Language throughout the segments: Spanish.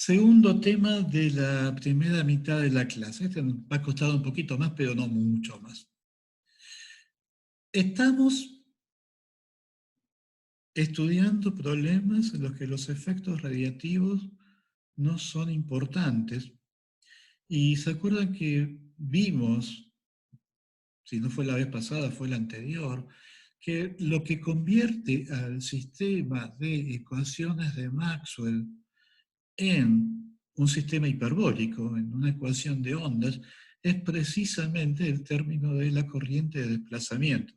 Segundo tema de la primera mitad de la clase. Este nos va a costar un poquito más, pero no mucho más. Estamos estudiando problemas en los que los efectos radiativos no son importantes. Y se acuerdan que vimos, si no fue la vez pasada, fue la anterior, que lo que convierte al sistema de ecuaciones de Maxwell en un sistema hiperbólico, en una ecuación de ondas, es precisamente el término de la corriente de desplazamiento.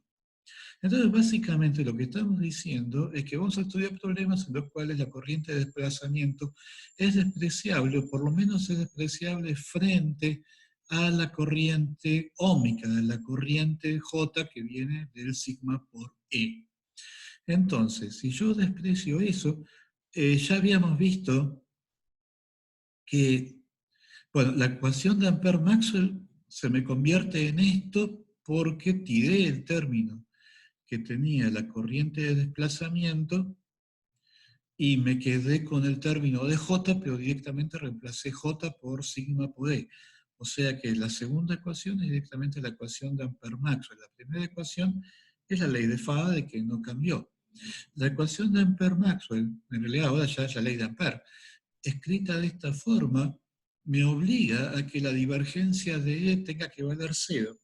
Entonces, básicamente lo que estamos diciendo es que vamos a estudiar problemas en los cuales la corriente de desplazamiento es despreciable, o por lo menos es despreciable frente a la corriente óhmica, de la corriente J que viene del sigma por E. Entonces, si yo desprecio eso, ya habíamos visto que, bueno, la ecuación de Ampère-Maxwell se me convierte en esto porque tiré el término que tenía la corriente de desplazamiento y me quedé con el término de J, pero directamente reemplacé J por sigma por E. O sea que la segunda ecuación es directamente la ecuación de Ampère-Maxwell. La primera ecuación es la ley de Faraday que no cambió. La ecuación de Ampère-Maxwell, en realidad ahora ya es la ley de Ampère, escrita de esta forma, me obliga a que la divergencia de E tenga que valer 0,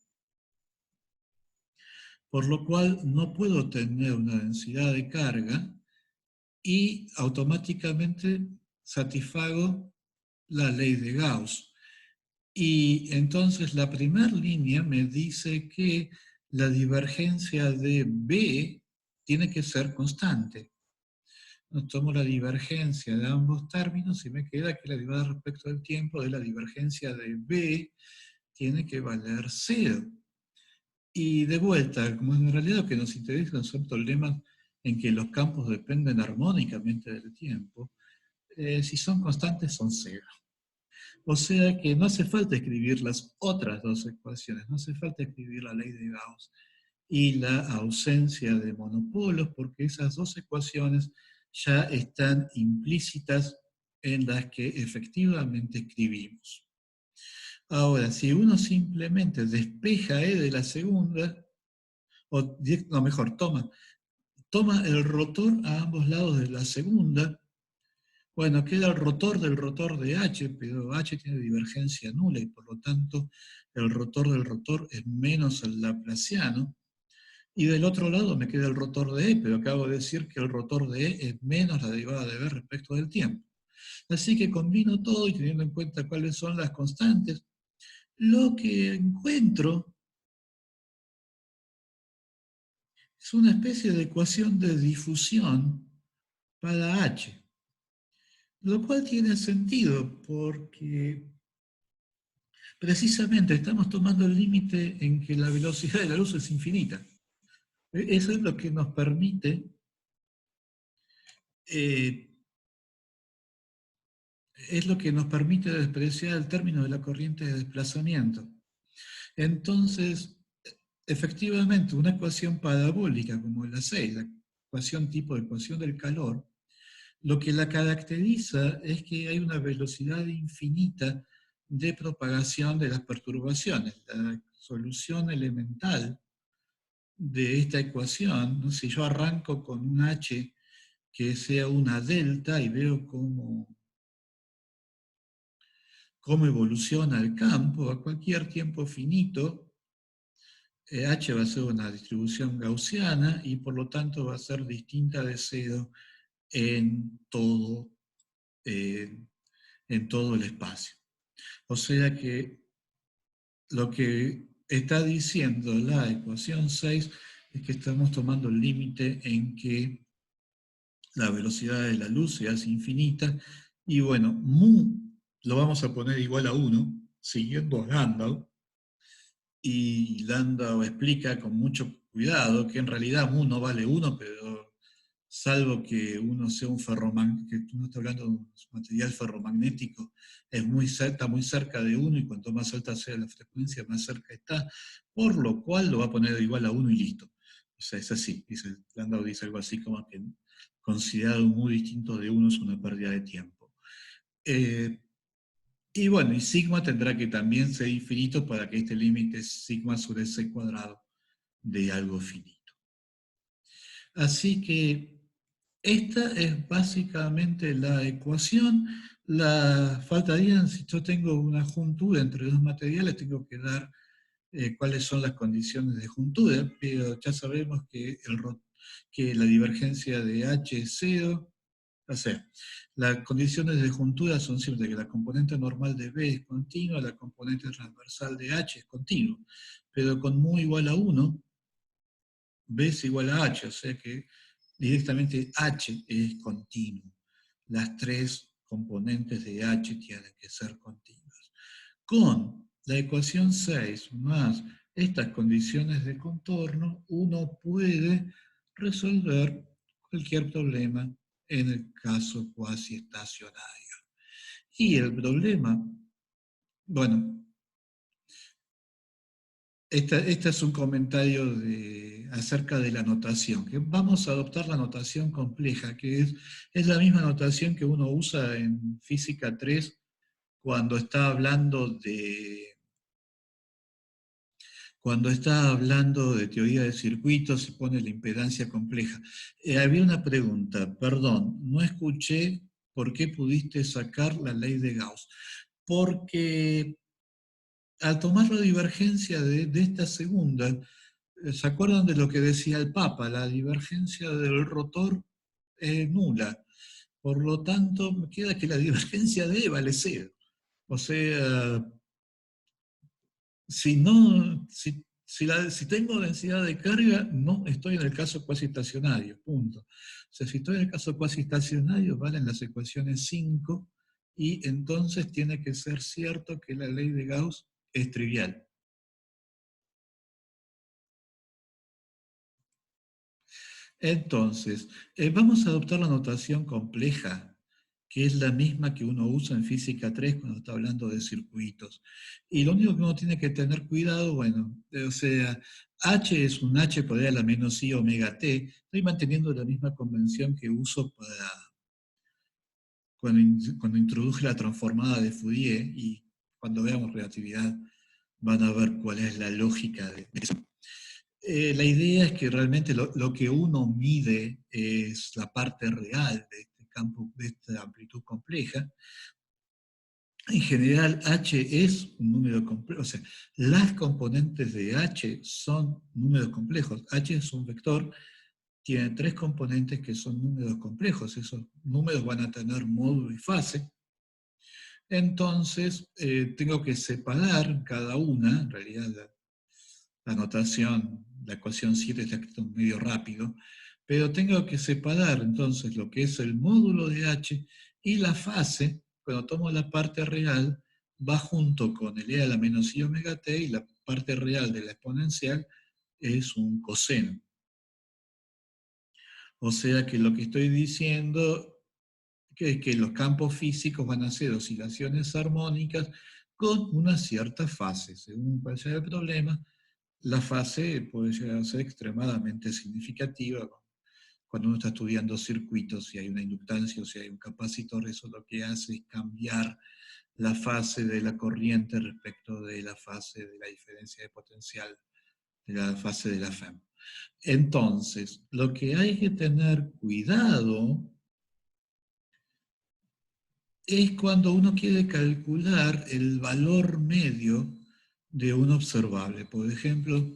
por lo cual no puedo tener una densidad de carga y automáticamente satisfago la ley de Gauss. Y entonces la primera línea me dice que la divergencia de B tiene que ser constante. Tomo la divergencia de ambos términos y me queda que la derivada respecto del tiempo de la divergencia de B tiene que valer 0. Y de vuelta, como en realidad lo que nos interesa son problemas en que los campos dependen armónicamente del tiempo, si son constantes son 0. O sea que no hace falta escribir las otras dos ecuaciones, no hace falta escribir la ley de Gauss y la ausencia de monopolos, porque esas dos ecuaciones ya están implícitas en las que efectivamente escribimos. Ahora, si uno simplemente despeja E de la segunda, o no, mejor, toma el rotor a ambos lados de la segunda, bueno, queda el rotor del rotor de H, pero H tiene divergencia nula y por lo tanto el rotor del rotor es menos el laplaciano. Y del otro lado me queda el rotor de E, pero acabo de decir que el rotor de E es menos la derivada de B respecto del tiempo. Así que combino todo y teniendo en cuenta cuáles son las constantes, lo que encuentro es una especie de ecuación de difusión para H. Lo cual tiene sentido porque precisamente estamos tomando el límite en que la velocidad de la luz es infinita. Eso es lo que nos permite despreciar el término de la corriente de desplazamiento. Entonces, efectivamente, una ecuación parabólica como la 6, la ecuación tipo de ecuación del calor, lo que la caracteriza es que hay una velocidad infinita de propagación de las perturbaciones. La solución elemental de esta ecuación, ¿no? Si yo arranco con un H que sea una delta y veo cómo evoluciona el campo a cualquier tiempo finito, H va a ser una distribución gaussiana y por lo tanto va a ser distinta de 0 en eh, en todo el espacio. O sea que lo que está diciendo la ecuación 6 es que estamos tomando el límite en que la velocidad de la luz se hace infinita y bueno, mu lo vamos a poner igual a 1, siguiendo a Landau, y Landau explica con mucho cuidado que en realidad mu no vale 1, pero salvo que uno sea que uno está hablando de un material ferromagnético, está muy cerca de 1 y cuanto más alta sea la frecuencia, más cerca está, por lo cual lo va a poner igual a 1 y listo. O sea, es así. Landau dice algo así como que considerado un muy distinto de 1 es una pérdida de tiempo. Eh, y bueno, y sigma tendrá que también ser infinito para que este límite sigma sobre c cuadrado de algo finito. Así que esta es básicamente la ecuación. Faltarían, si yo tengo una juntura entre dos materiales, tengo que dar cuáles son las condiciones de juntura, pero ya sabemos que, que la divergencia de H es cero. O sea, las condiciones de juntura son siempre que la componente normal de B es continua, la componente transversal de H es continua, pero con mu igual a 1, B es igual a H, o sea que directamente H es continuo. Las tres componentes de H tienen que ser continuas. Con la ecuación 6 más estas condiciones de contorno, uno puede resolver cualquier problema en el caso cuasi estacionario. Y el problema, bueno, este es un comentario acerca de la notación, que vamos a adoptar la notación compleja, que es la misma notación que uno usa en física 3 cuando está hablando de teoría de circuitos y pone la impedancia compleja. Había una pregunta, perdón, no escuché por qué pudiste sacar la ley de Gauss. Porque al tomar la divergencia de esta segunda, ¿se acuerdan de lo que decía el Papa? La divergencia del rotor es nula. Por lo tanto, me queda que la divergencia de E vale cero. O sea, si, no, si tengo densidad de carga, no estoy en el caso cuasi estacionario, punto. O sea, si estoy en el caso cuasi estacionario, valen las ecuaciones 5, y entonces tiene que ser cierto que la ley de Gauss es trivial. Entonces, vamos a adoptar la notación compleja, que es la misma que uno usa en física 3 cuando está hablando de circuitos. Y lo único que uno tiene que tener cuidado, bueno, o sea, H es un H por E a la menos I omega T. Estoy manteniendo la misma convención que uso para cuando introduje la transformada de Fourier, y cuando veamos relatividad van a ver cuál es la lógica de eso. La idea es que realmente lo que uno mide es la parte real de este campo, de esta amplitud compleja. En general, H es un número complejo, o sea, las componentes de H son números complejos. H es un vector, tiene tres componentes que son números complejos. Esos números van a tener módulo y fase. Entonces, tengo que separar cada una, en realidad la notación, la ecuación 7 está escrita medio rápido, pero tengo que separar entonces lo que es el módulo de H y la fase. Cuando tomo la parte real, va junto con el e a la menos i omega t, y la parte real de la exponencial es un coseno. O sea que lo que estoy diciendo es que los campos físicos van a ser oscilaciones armónicas con una cierta fase. Según cuál sea el problema, la fase puede llegar a ser extremadamente significativa. Cuando uno está estudiando circuitos, si hay una inductancia o si hay un capacitor, eso lo que hace es cambiar la fase de la corriente respecto de la fase de la diferencia de potencial, de la fase de la FEM. Entonces, lo que hay que tener cuidado es cuando uno quiere calcular el valor medio de un observable. Por ejemplo,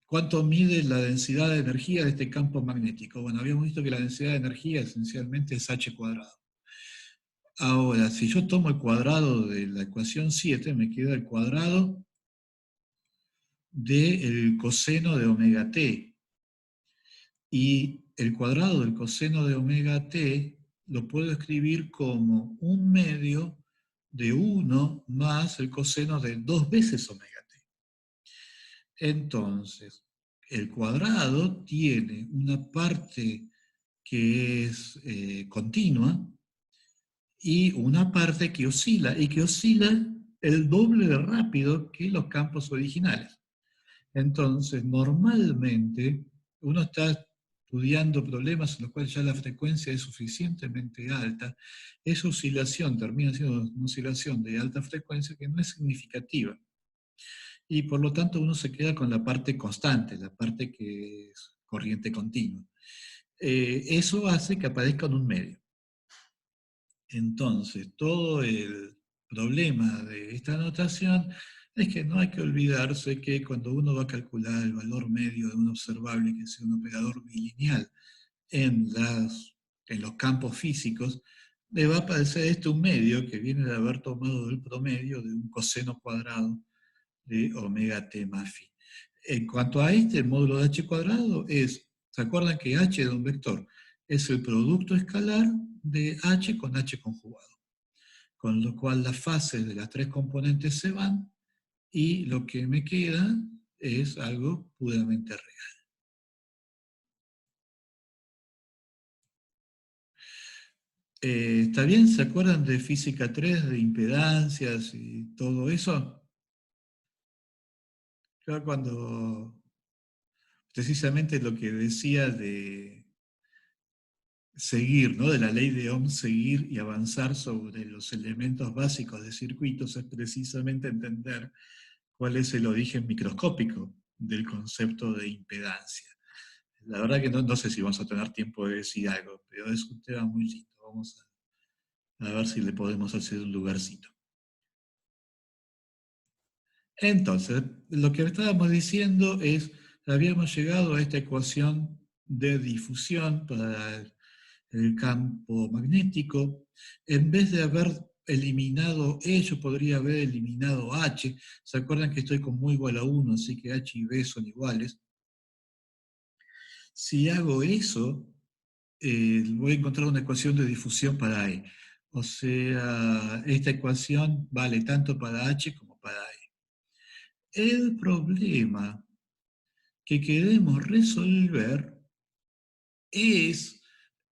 ¿cuánto mide la densidad de energía de este campo magnético? Bueno, habíamos visto que la densidad de energía esencialmente es h cuadrado. Ahora, si yo tomo el cuadrado de la ecuación 7, me queda el cuadrado del coseno de omega t. Y el cuadrado del coseno de omega t lo puedo escribir como 1/2 de 1 más el coseno de 2 veces omega t. Entonces, el cuadrado tiene una parte que es continua y una parte que oscila, y que oscila el doble de rápido que los campos originales. Entonces, normalmente, uno está estudiando problemas en los cuales ya la frecuencia es suficientemente alta, esa oscilación termina siendo una oscilación de alta frecuencia que no es significativa. Y por lo tanto uno se queda con la parte constante, la parte que es corriente continua. Eso hace que aparezca en un medio. Entonces, todo el problema de esta notación es que no hay que olvidarse que cuando uno va a calcular el valor medio de un observable, que sea un operador bilineal, en, en los campos físicos, le va a aparecer un medio que viene de haber tomado el promedio de un coseno cuadrado de omega t más phi. En cuanto a este, el módulo de h cuadrado es, ¿se acuerdan que h de un vector es el producto escalar de h con h conjugado? Con lo cual las fases de las tres componentes se van y lo que me queda es algo puramente real. ¿Está bien? ¿Se acuerdan de física 3, de impedancias y todo eso? Yo cuando, precisamente lo que decía de seguir, ¿no? De la ley de Ohm, seguir y avanzar sobre los elementos básicos de circuitos es precisamente entender cuál es el origen microscópico del concepto de impedancia. La verdad que no sé si vamos a tener tiempo de decir algo, pero es un tema muy lindo. Vamos a ver si le podemos hacer un lugarcito. Entonces, lo que estábamos diciendo es, habíamos llegado a esta ecuación de difusión para el campo magnético. En vez de haber eliminado E, yo podría haber eliminado H. ¿Se acuerdan que estoy con mu igual a 1, así que H y B son iguales? Si hago eso, voy a encontrar una ecuación de difusión para E. O sea, esta ecuación vale tanto para H como para E. El problema que queremos resolver es,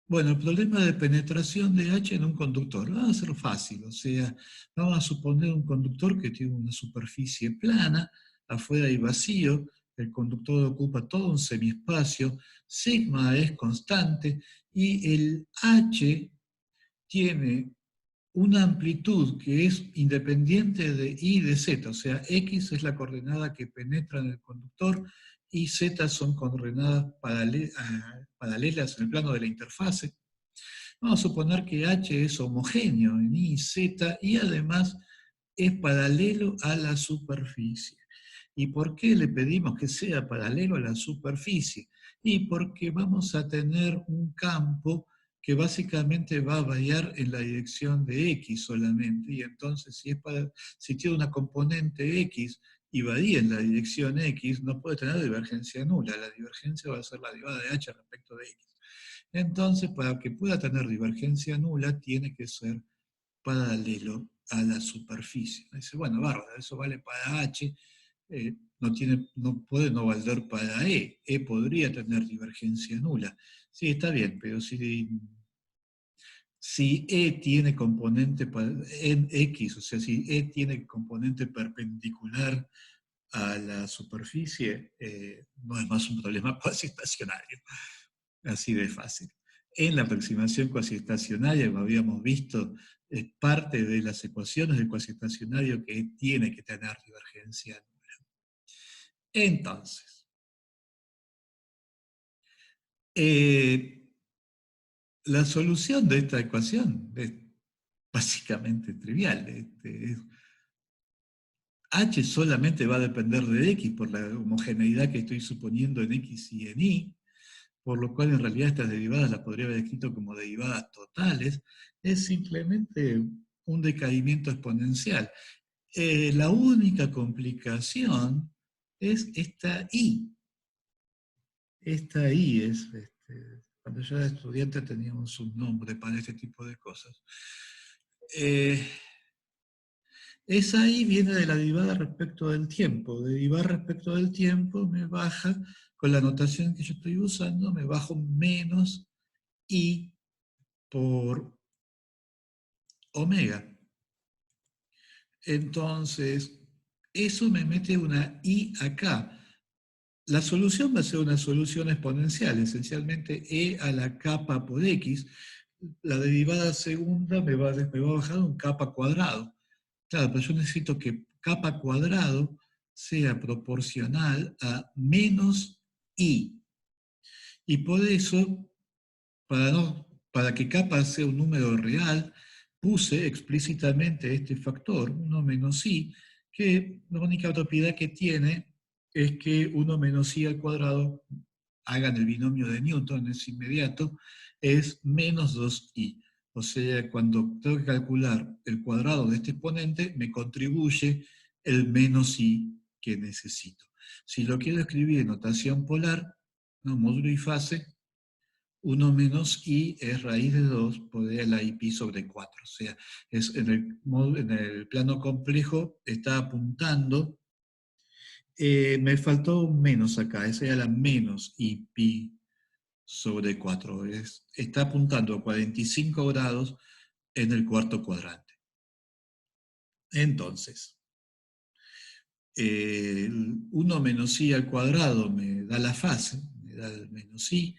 bueno, el problema de penetración de H en un conductor. Va a ser fácil, o sea, vamos a suponer un conductor que tiene una superficie plana, afuera hay vacío, el conductor ocupa todo un semiespacio, sigma es constante y el H tiene una amplitud que es independiente de y de z, o sea, x es la coordenada que penetra en el conductor y z son coordenadas paralelas en el plano de la interfase. Vamos a suponer que h es homogéneo en y z y además es paralelo a la superficie. ¿Y por qué le pedimos que sea paralelo a la superficie? Y porque vamos a tener un campo que básicamente va a variar en la dirección de X solamente, y entonces si tiene una componente X y varía en la dirección X, no puede tener divergencia nula, la divergencia va a ser la derivada de H respecto de X. Entonces, para que pueda tener divergencia nula, tiene que ser paralelo a la superficie. Dice, bueno, bárbaro, eso vale para H, no puede no valer para E. E podría tener divergencia nula. Sí, está bien, pero si E tiene componente en X, o sea, si E tiene componente perpendicular a la superficie, no es más un problema cuasi estacionario. Así de fácil. En la aproximación cuasi-estacionaria, como habíamos visto, es parte de las ecuaciones del cuasi-estacionario que tiene que tener divergencia nula. Entonces, la solución de esta ecuación es básicamente trivial. H solamente va a depender de X por la homogeneidad que estoy suponiendo en X y en Y, por lo cual en realidad estas derivadas las podría haber escrito como derivadas totales, es simplemente un decaimiento exponencial. La única complicación es esta I. Esta I es, cuando yo era estudiante teníamos un nombre para este tipo de cosas. Esa I viene de la derivada respecto del tiempo. Derivar respecto del tiempo me baja, con la notación que yo estoy usando, me bajo menos I por omega. Entonces, eso me mete una I acá. la solución va a ser una solución exponencial, esencialmente e a la capa por x. La derivada segunda me va a bajar un capa cuadrado. Claro, pero yo necesito que capa cuadrado sea proporcional a menos i. Y por eso, para que capa sea un número real, puse explícitamente este factor, 1 menos i, que la única propiedad que tiene es que 1 menos i al cuadrado, hagan el binomio de Newton, es inmediato, es menos 2i. O sea, cuando tengo que calcular el cuadrado de este exponente, me contribuye el menos i que necesito. Si lo quiero escribir en notación polar, ¿no? Módulo y fase, 1 menos i es raíz de 2 por e a la i pi sobre 4. O sea, es en el plano complejo está apuntando, me faltó un menos acá, esa era la menos i pi sobre 4. Está apuntando a 45 grados en el cuarto cuadrante. Entonces, 1 menos i al cuadrado me da la fase, me da el menos i,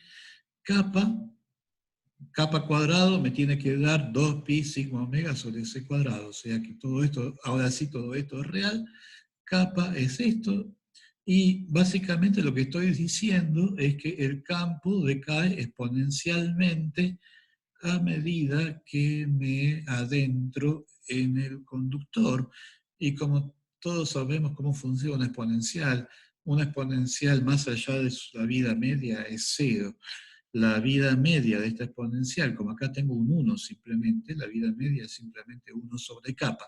capa cuadrado me tiene que dar 2pi sigma omega sobre c cuadrado, o sea que todo esto, ahora sí todo esto es real, capa es esto, y básicamente lo que estoy diciendo es que el campo decae exponencialmente a medida que me adentro en el conductor. Y como todos sabemos cómo funciona una exponencial más allá de la vida media es cero. La vida media de esta exponencial, como acá tengo un 1 simplemente, la vida media es simplemente 1 sobre capa.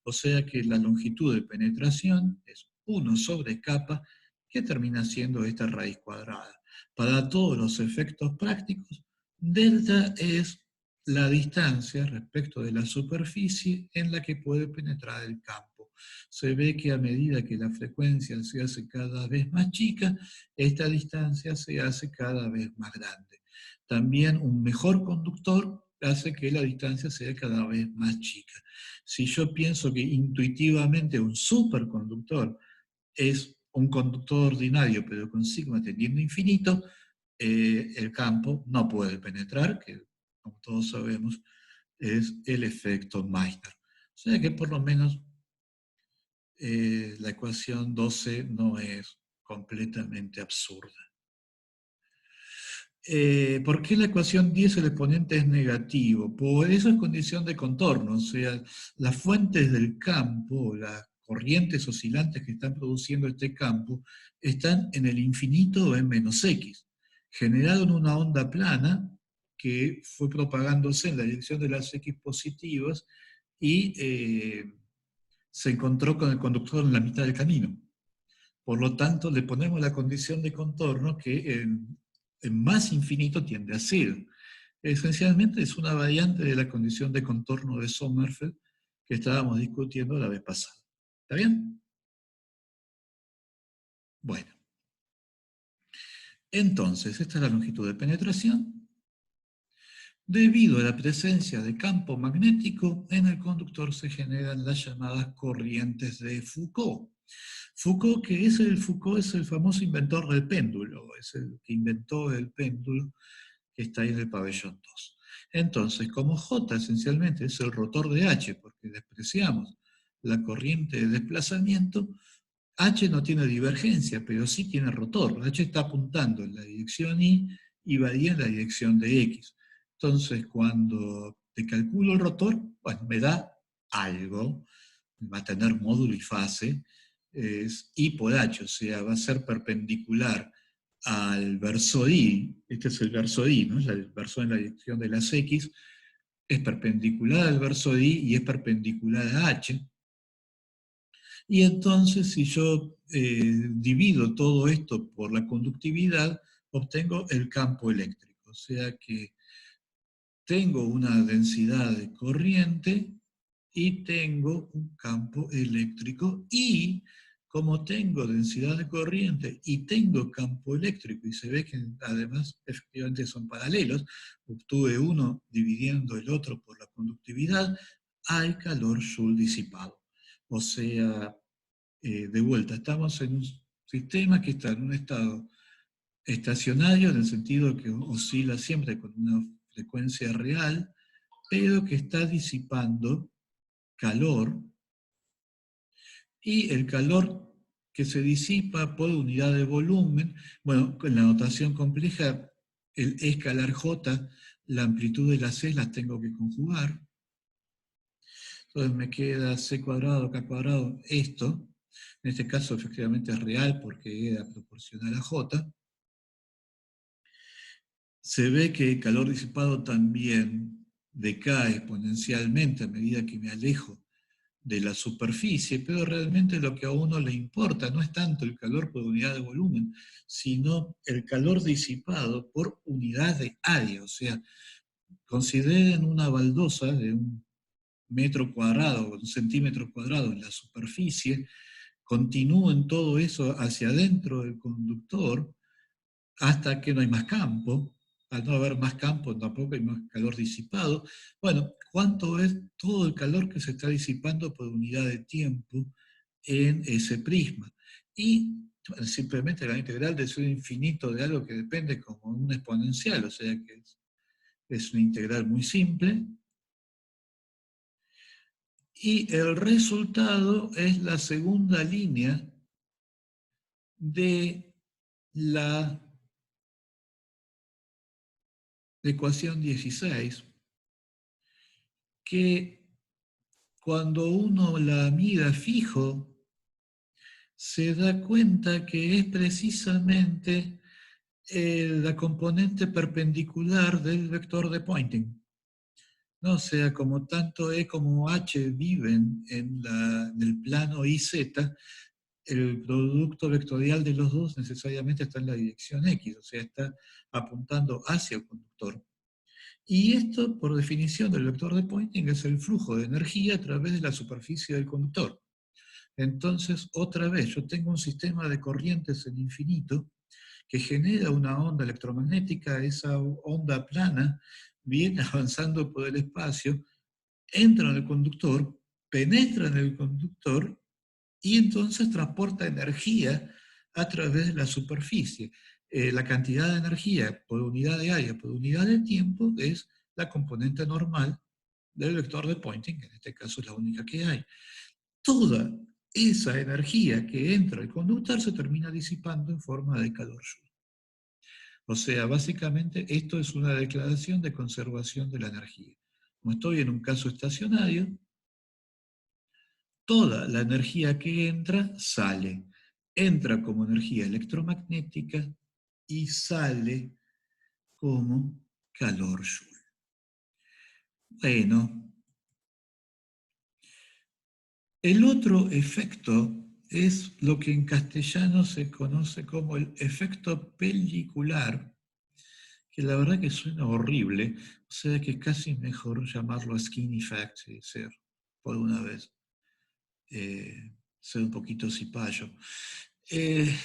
O sea que la longitud de penetración es 1 sobre capa, que termina siendo esta raíz cuadrada. Para todos los efectos prácticos, delta es la distancia respecto de la superficie en la que puede penetrar el campo. Se ve que a medida que la frecuencia se hace cada vez más chica, esta distancia se hace cada vez más grande. También un mejor conductor hace que la distancia sea cada vez más chica. Si yo pienso que intuitivamente un superconductor es un conductor ordinario, pero con sigma tendiendo a infinito, el campo no puede penetrar, que como todos sabemos es el efecto Meissner. O sea que por lo menos la ecuación 12 no es completamente absurda. ¿Por qué la ecuación 10 el exponente es negativo? Por eso es condición de contorno, o sea, las fuentes del campo, las corrientes oscilantes que están produciendo este campo, están en el infinito o en menos x. Generaron una onda plana que fue propagándose en la dirección de las x positivas y se encontró con el conductor en la mitad del camino. Por lo tanto, le ponemos la condición de contorno que en más infinito tiende a cero. Esencialmente es una variante de la condición de contorno de Sommerfeld que estábamos discutiendo la vez pasada. ¿Está bien? Bueno. Entonces, esta es la longitud de penetración. Debido a la presencia de campo magnético, en el conductor se generan las llamadas corrientes de Foucault. Foucault es el famoso inventor del péndulo, es el que inventó el péndulo que está ahí en el pabellón 2. Entonces, como J esencialmente es el rotor de H, porque despreciamos la corriente de desplazamiento, H no tiene divergencia, pero sí tiene rotor. H está apuntando en la dirección y varía en la dirección de X. Entonces, cuando te calculo el rotor, bueno, me da algo, va a tener módulo y fase, es I por H, o sea, va a ser perpendicular al verso I, este es el verso I, ¿no? El verso en la dirección de las X, es perpendicular al verso I y es perpendicular a H. Y entonces, si yo divido todo esto por la conductividad, obtengo el campo eléctrico. O sea que tengo una densidad de corriente y tengo un campo eléctrico, y como tengo densidad de corriente y tengo campo eléctrico, y se ve que además efectivamente son paralelos, obtuve uno dividiendo el otro por la conductividad, hay calor Joule disipado. O sea, de vuelta, estamos en sistema que está en un estado estacionario, en el sentido que oscila siempre con una frecuencia real, pero que está disipando calor, y el calor que se disipa por unidad de volumen, bueno, con la notación compleja, el E escalar J, la amplitud de las C las tengo que conjugar. Entonces me queda C cuadrado, K cuadrado, esto. En este caso efectivamente es real porque era proporcional a J. Se ve que el calor disipado también decae exponencialmente a medida que me alejo de la superficie, pero realmente lo que a uno le importa no es tanto el calor por unidad de volumen, sino el calor disipado por unidad de área. O sea, consideren una baldosa de 1 metro cuadrado, 1 centímetro cuadrado en la superficie, continúen todo eso hacia adentro del conductor hasta que no hay más campo. Al no haber más campo tampoco hay más calor disipado. Bueno, ¿cuánto es todo el calor que se está disipando por unidad de tiempo en ese prisma? Y bueno, simplemente la integral de cero infinito de algo que depende como un exponencial, o sea que es una integral muy simple. Y el resultado es la segunda línea de la ecuación 16, que cuando uno la mira fijo, se da cuenta que es precisamente la componente perpendicular del vector de Poynting. ¿No? O sea, como tanto E como H viven en el plano IZ, el producto vectorial de los dos necesariamente está en la dirección X, o sea, está apuntando hacia el conductor. Y esto, por definición del vector de Poynting, es el flujo de energía a través de la superficie del conductor. Entonces, otra vez, yo tengo un sistema de corrientes en infinito que genera una onda electromagnética, esa onda plana viene avanzando por el espacio, entra en el conductor, penetra en el conductor y entonces transporta energía a través de la superficie. La cantidad de energía por unidad de área, por unidad de tiempo, es la componente normal del vector de Poynting, en este caso es la única que hay. Toda esa energía que entra al conductor se termina disipando en forma de calor Joule. O sea, básicamente esto es una declaración de conservación de la energía. Como estoy en un caso estacionario, toda la energía que entra sale. Entra como energía electromagnética y sale como calor Joule. Bueno, el otro efecto es lo que en castellano se conoce como el efecto pellicular, que la verdad que suena horrible, o sea que es casi mejor llamarlo skin effect y ser, por una vez, ser un poquito cipayo. Eh,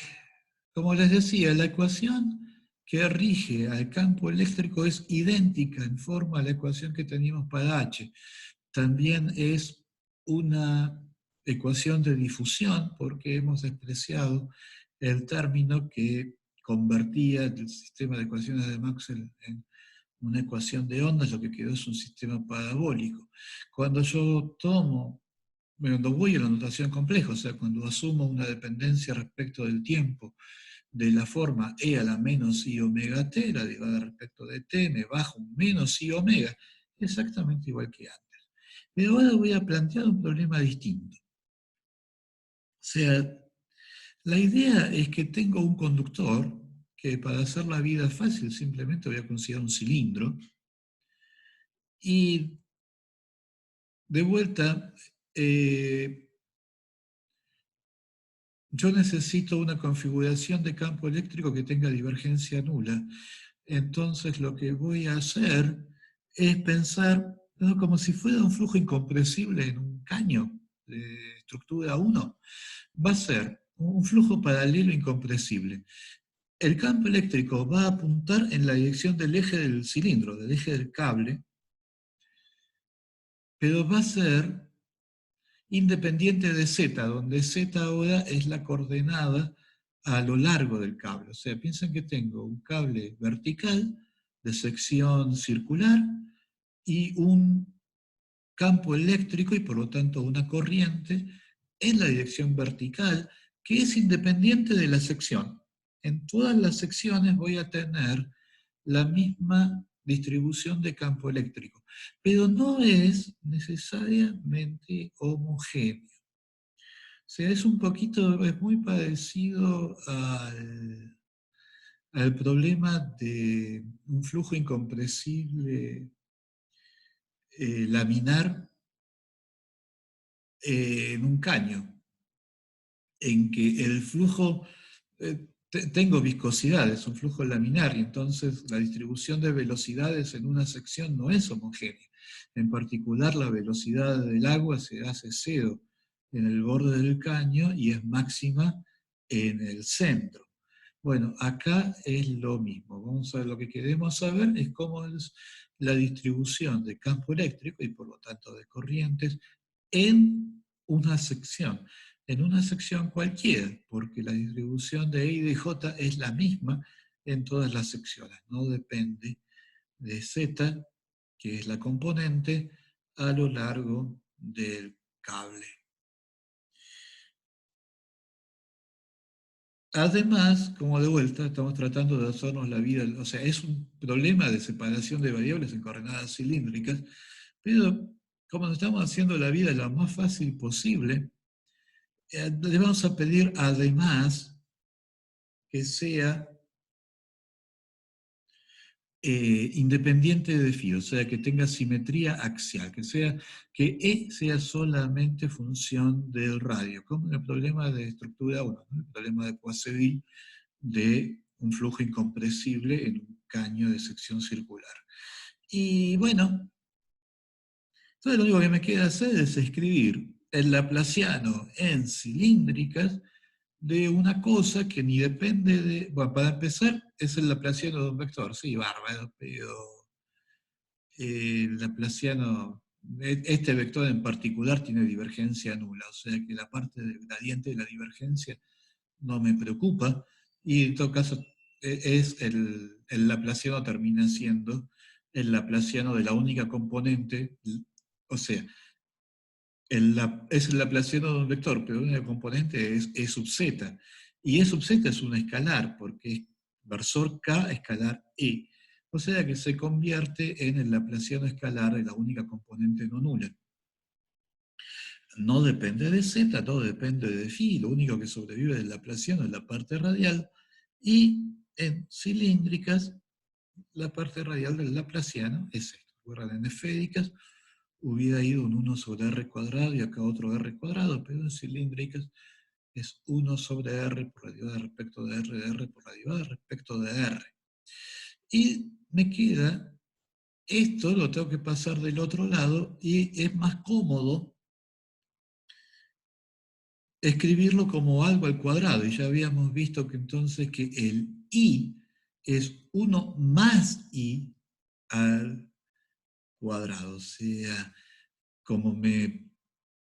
Como les decía, la ecuación que rige al campo eléctrico es idéntica en forma a la ecuación que teníamos para H. También es una ecuación de difusión porque hemos despreciado el término que convertía el sistema de ecuaciones de Maxwell en una ecuación de ondas, lo que quedó es un sistema parabólico. Cuando yo tomo, cuando voy a la notación compleja, o sea, cuando asumo una dependencia respecto del tiempo de la forma e a la menos i omega t, la derivada respecto de t, me bajo un menos i omega, exactamente igual que antes. Pero ahora voy a plantear un problema distinto. O sea, la idea es que tengo un conductor que para hacer la vida fácil simplemente voy a considerar un cilindro y de vuelta yo necesito una configuración de campo eléctrico que tenga divergencia nula. Entonces lo que voy a hacer es pensar, ¿no?, como si fuera un flujo incompresible en un caño de estructura 1. Va a ser un flujo paralelo incompresible. El campo eléctrico va a apuntar en la dirección del eje del cilindro, del eje del cable, pero va a ser independiente de z, donde z ahora es la coordenada a lo largo del cable. O sea, piensen que tengo un cable vertical de sección circular y un campo eléctrico y por lo tanto una corriente en la dirección vertical que es independiente de la sección. En todas las secciones voy a tener la misma distribución de campo eléctrico, pero no es necesariamente homogéneo. O sea, es un poquito, es muy parecido al problema de un flujo incompresible laminar en un caño, en que el flujo, tengo viscosidad, es un flujo laminar, y entonces la distribución de velocidades en una sección no es homogénea. En particular, la velocidad del agua se hace cero en el borde del caño y es máxima en el centro. Bueno, acá es lo mismo. Vamos a ver, lo que queremos saber es cómo es la distribución de campo eléctrico y por lo tanto de corrientes en una sección cualquiera, porque la distribución de E y de J es la misma en todas las secciones, no depende de Z, que es la componente, a lo largo del cable. Además, como de vuelta, estamos tratando de hacernos la vida, o sea, es un problema de separación de variables en coordenadas cilíndricas, pero como nos estamos haciendo la vida lo más fácil posible, le vamos a pedir además que sea independiente de φ, o sea, que tenga simetría axial, que E sea solamente función del radio, como en el problema de estructura 1, ¿no? El problema de Poiseuille de un flujo incompresible en un caño de sección circular. Y bueno, entonces lo único que me queda hacer es escribir el laplaciano en cilíndricas de una cosa que ni depende de... Bueno, para empezar, es el laplaciano de un vector, sí, bárbaro, pero el laplaciano, este vector en particular tiene divergencia nula, o sea que la parte del gradiente de la divergencia no me preocupa, y en todo caso es el laplaciano termina siendo el laplaciano de la única componente, o sea, es el laplaciano de un vector, pero una componente es E sub z. Y E sub z es un escalar, porque es versor K escalar E. O sea que se convierte en el laplaciano escalar de la única componente no nula. No depende de z, no depende de φ, lo único que sobrevive del laplaciano es la parte radial. Y en cilíndricas, la parte radial del laplaciano es esto. Recuerdan, en esféricas hubiera ido un 1 sobre r cuadrado y acá otro r cuadrado, pero en cilíndricas es 1 sobre r por la derivada respecto de r por la derivada respecto de r. Y me queda, esto lo tengo que pasar del otro lado y es más cómodo escribirlo como algo al cuadrado. Y ya habíamos visto que entonces que el i es 1 más i al cuadrado. O sea, como me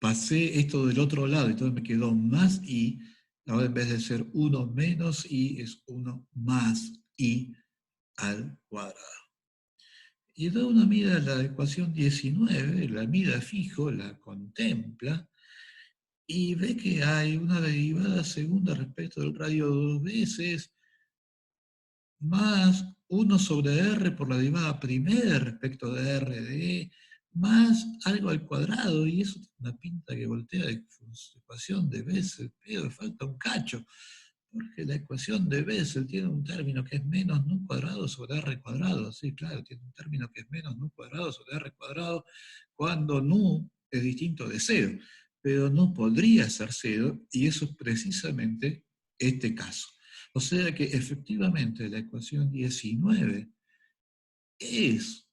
pasé esto del otro lado, entonces me quedó más i, ahora en vez de ser 1 menos i, es 1 más i al cuadrado. Y entonces uno mira la ecuación 19, la mira fijo, la contempla, y ve que hay una derivada segunda respecto del radio dos veces, más 1 sobre r por la derivada primera respecto de r de e, más algo al cuadrado, y eso tiene una pinta que voltea de ecuación de Bessel, pero falta un cacho, porque la ecuación de Bessel tiene un término que es menos nu cuadrado sobre r cuadrado, sí, claro, tiene un término que es menos nu cuadrado sobre r cuadrado, cuando nu es distinto de cero, pero no podría ser cero, y eso es precisamente este caso. O sea que efectivamente la ecuación 19 es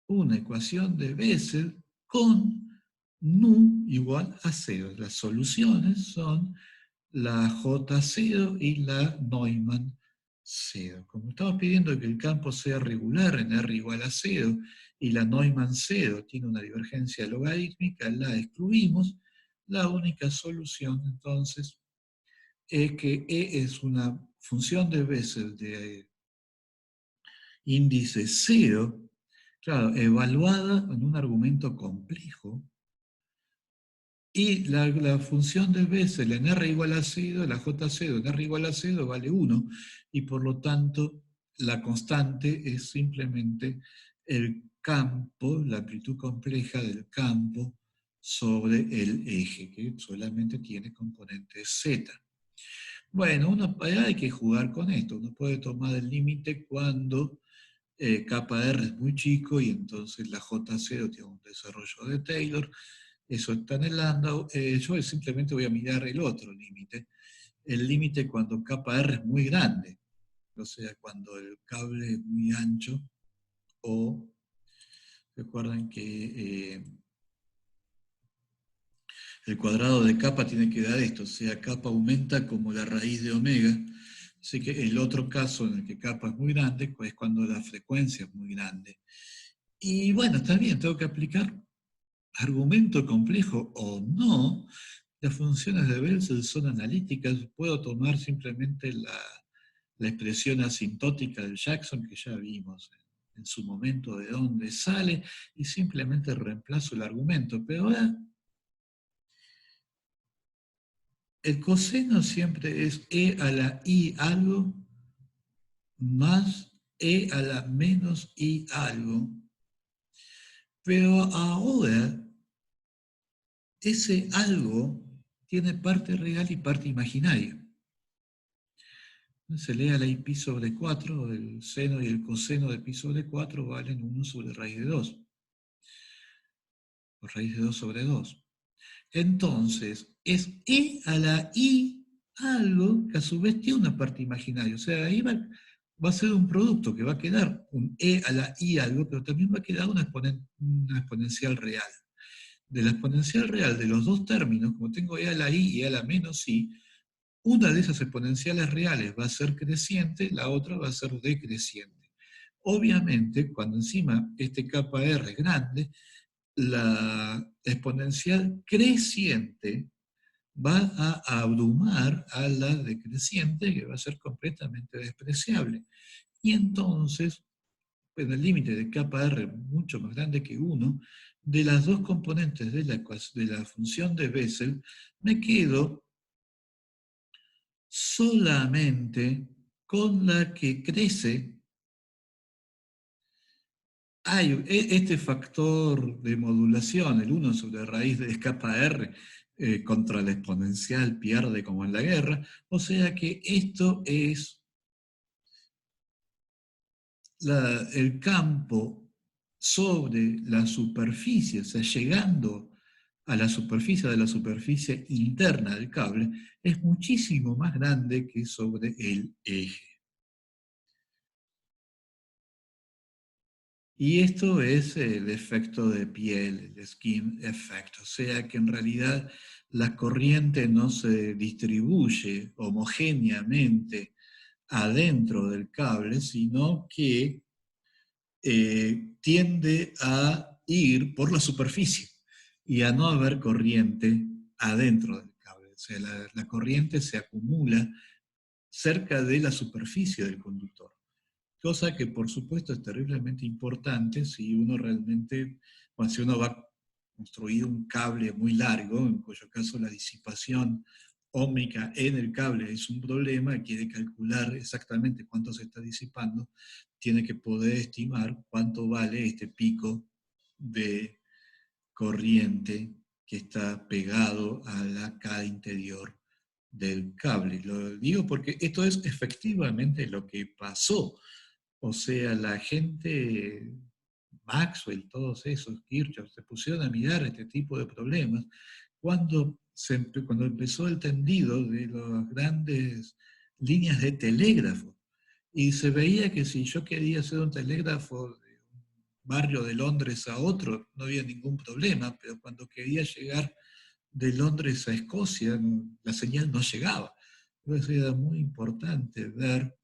una ecuación de Bessel con nu igual a 0. Las soluciones son la J0 y la Neumann 0. Como estamos pidiendo que el campo sea regular en R igual a 0 y la Neumann 0 tiene una divergencia logarítmica, la excluimos. La única solución entonces es que E es una función de Bessel de índice 0, claro, evaluada en un argumento complejo, y la función de Bessel en R igual a 0, la J0 en R igual a 0 vale 1, y por lo tanto la constante es simplemente el campo, la amplitud compleja del campo sobre el eje, que solamente tiene componente Z. Bueno, hay que jugar con esto. Uno puede tomar el límite cuando kappa R es muy chico y entonces la J0 tiene un desarrollo de Taylor. Eso está en el Landau. Yo simplemente voy a mirar el otro límite. El límite cuando kappa R es muy grande. O sea, cuando el cable es muy ancho o recuerden que el cuadrado de kappa tiene que dar esto, o sea, kappa aumenta como la raíz de omega. Así que el otro caso en el que kappa es muy grande es cuando la frecuencia es muy grande. Y bueno, está bien, tengo que aplicar argumento complejo o no. Las funciones de Bessel son analíticas, puedo tomar simplemente la expresión asintótica del Jackson que ya vimos en su momento de dónde sale y simplemente reemplazo el argumento. Pero ahora el coseno siempre es e a la i algo más e a la menos i algo. Pero ahora ese algo tiene parte real y parte imaginaria. Se lee a la i pi sobre 4, el seno y el coseno de pi sobre 4 valen 1 sobre raíz de 2, o raíz de 2 sobre 2. Entonces, es e a la i algo que a su vez tiene una parte imaginaria. O sea, ahí va a ser un producto que va a quedar un e a la i algo, pero también va a quedar una exponencial real. De la exponencial real de los dos términos, como tengo e a la i y e a la menos i, una de esas exponenciales reales va a ser creciente, la otra va a ser decreciente. Obviamente, cuando encima este kappa r es grande, la exponencial creciente va a abrumar a la decreciente, que va a ser completamente despreciable. Y entonces, en el límite de kappa r mucho más grande que 1, de las dos componentes de la función de Bessel, me quedo solamente con la que crece. Hay este factor de modulación, el 1 sobre raíz de kappa r, contra la exponencial pierde como en la guerra, o sea que esto es el campo sobre la superficie, o sea, llegando a la superficie de la superficie interna del cable, es muchísimo más grande que sobre el eje. Y esto es el efecto de piel, el skin effect, o sea que en realidad la corriente no se distribuye homogéneamente adentro del cable, sino que tiende a ir por la superficie y a no haber corriente adentro del cable. O sea, la corriente se acumula cerca de la superficie del conductor. Cosa que por supuesto es terriblemente importante si uno realmente, bueno, si uno va a construir un cable muy largo, en cuyo caso la disipación óhmica en el cable es un problema, quiere calcular exactamente cuánto se está disipando, tiene que poder estimar cuánto vale este pico de corriente que está pegado a la cara interior del cable. Lo digo porque esto es efectivamente lo que pasó. O sea, la gente, Maxwell, todos esos, Kirchhoff, se pusieron a mirar este tipo de problemas cuando empezó el tendido de las grandes líneas de telégrafo. Y se veía que si yo quería hacer un telégrafo de un barrio de Londres a otro, no había ningún problema, pero cuando quería llegar de Londres a Escocia, la señal no llegaba. Entonces era muy importante ver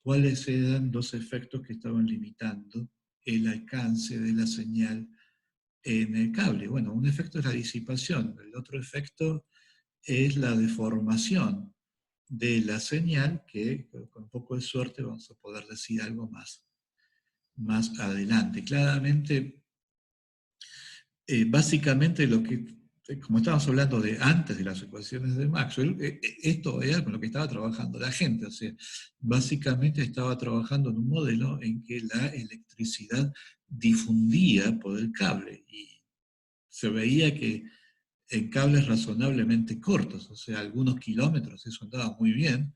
cuáles eran los efectos que estaban limitando el alcance de la señal en el cable. Bueno, un efecto es la disipación, el otro efecto es la deformación. de la señal que con un poco de suerte vamos a poder decir algo más adelante. Claramente, básicamente lo que, como estábamos hablando de antes de las ecuaciones de Maxwell, esto era con lo que estaba trabajando la gente, o sea, básicamente estaba trabajando en un modelo en que la electricidad difundía por el cable y se veía que en cables razonablemente cortos, o sea, algunos kilómetros, eso andaba muy bien.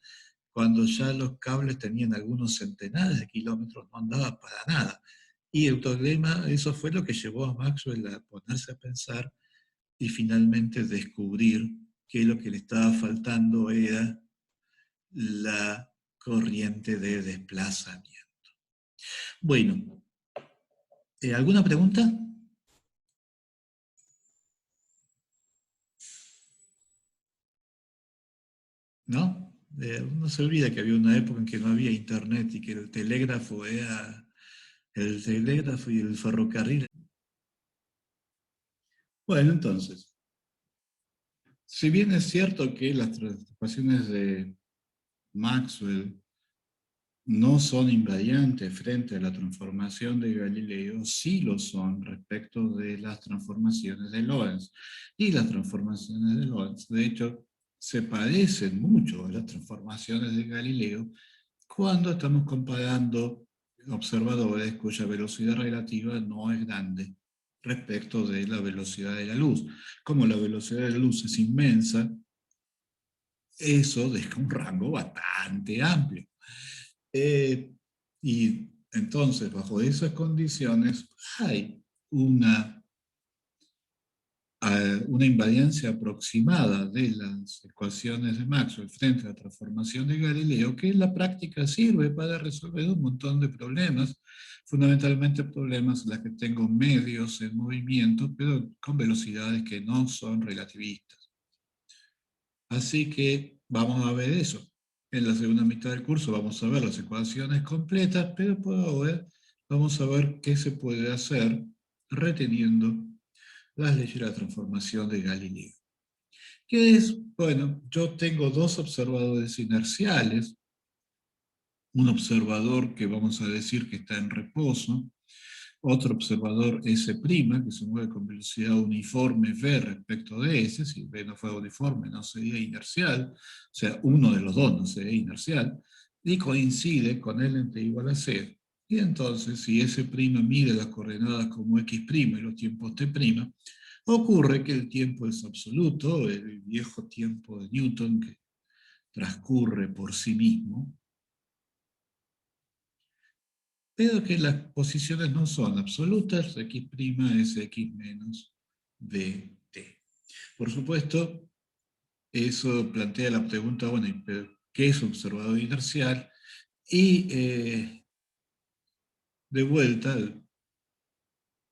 Cuando ya los cables tenían algunos centenares de kilómetros, no andaba para nada. Y el problema, eso fue lo que llevó a Maxwell a ponerse a pensar y finalmente descubrir que lo que le estaba faltando era la corriente de desplazamiento. Bueno, ¿alguna pregunta? ¿No? Uno se olvida que había una época en que no había internet y que el telégrafo era el telégrafo y el ferrocarril. Bueno, entonces, si bien es cierto que las transformaciones de Maxwell no son invariantes frente a la transformación de Galileo, sí lo son respecto de las transformaciones de Lorentz. Y las transformaciones de Lorentz, de hecho, se parecen mucho a las transformaciones de Galileo cuando estamos comparando observadores cuya velocidad relativa no es grande respecto de la velocidad de la luz. Como la velocidad de la luz es inmensa, eso deja un rango bastante amplio. Eh, y entonces, bajo esas condiciones, hay una invariancia aproximada de las ecuaciones de Maxwell frente a la transformación de Galileo, que en la práctica sirve para resolver un montón de problemas, fundamentalmente problemas en los que tengo medios en movimiento, pero con velocidades que no son relativistas. Así que vamos a ver eso. En la segunda mitad del curso vamos a ver las ecuaciones completas, pero por ahora vamos a ver qué se puede hacer reteniendo las leyes de la transformación de Galileo. ¿Qué es? Bueno, yo tengo dos observadores inerciales, un observador que vamos a decir que está en reposo, otro observador S', que se mueve con velocidad uniforme V respecto de S, si V no fuera uniforme no sería inercial, o sea, uno de los dos no sería inercial, y coincide con L entre igual a 0. Y entonces, si S' mide las coordenadas como X' y los tiempos T', ocurre que el tiempo es absoluto, el viejo tiempo de Newton que transcurre por sí mismo, pero que las posiciones no son absolutas, X' es X menos dt. Por supuesto, eso plantea la pregunta, bueno, ¿qué es un observador inercial? Y de vuelta,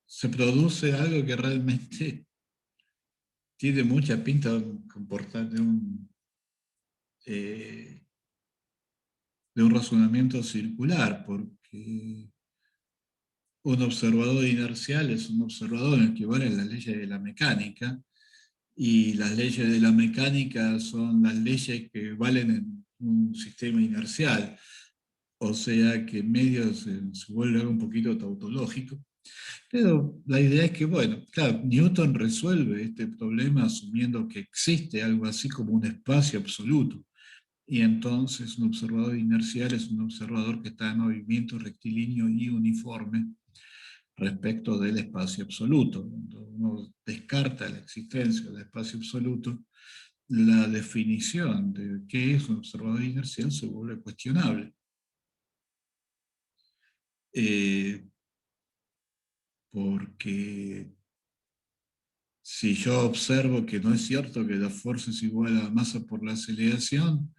se produce algo que realmente tiene mucha pinta eh, de un razonamiento circular, porque un observador inercial es un observador en el que valen las leyes de la mecánica, y las leyes de la mecánica son las leyes que valen en un sistema inercial, o sea que en medio se vuelve un poquito tautológico. Pero la idea es que, bueno, claro, Newton resuelve este problema asumiendo que existe algo así como un espacio absoluto. Y entonces un observador inercial es un observador que está en movimiento rectilíneo y uniforme respecto del espacio absoluto. Cuando uno descarta la existencia del espacio absoluto, la definición de qué es un observador inercial se vuelve cuestionable. Eh, porque si yo observo que no es cierto que la fuerza es igual a la masa por la aceleración,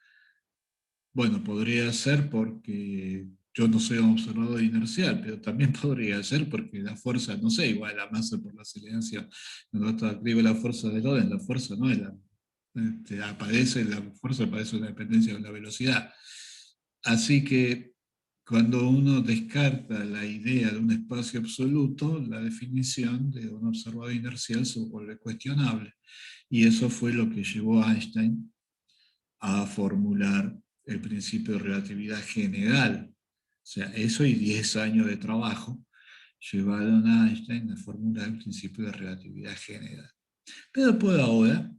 bueno, podría ser porque yo no soy un observador inercial, pero también podría ser porque la fuerza no sé igual a la masa por la aceleración. Cuando escribe la fuerza de Lorentz, la fuerza no es la fuerza aparece en la dependencia de la velocidad. Así que cuando uno descarta la idea de un espacio absoluto, la definición de un observador inercial se vuelve cuestionable. Y eso fue lo que llevó a Einstein a formular el principio de relatividad general. O sea, eso y 10 años de trabajo llevaron a Einstein a formular el principio de relatividad general. Pero por ahora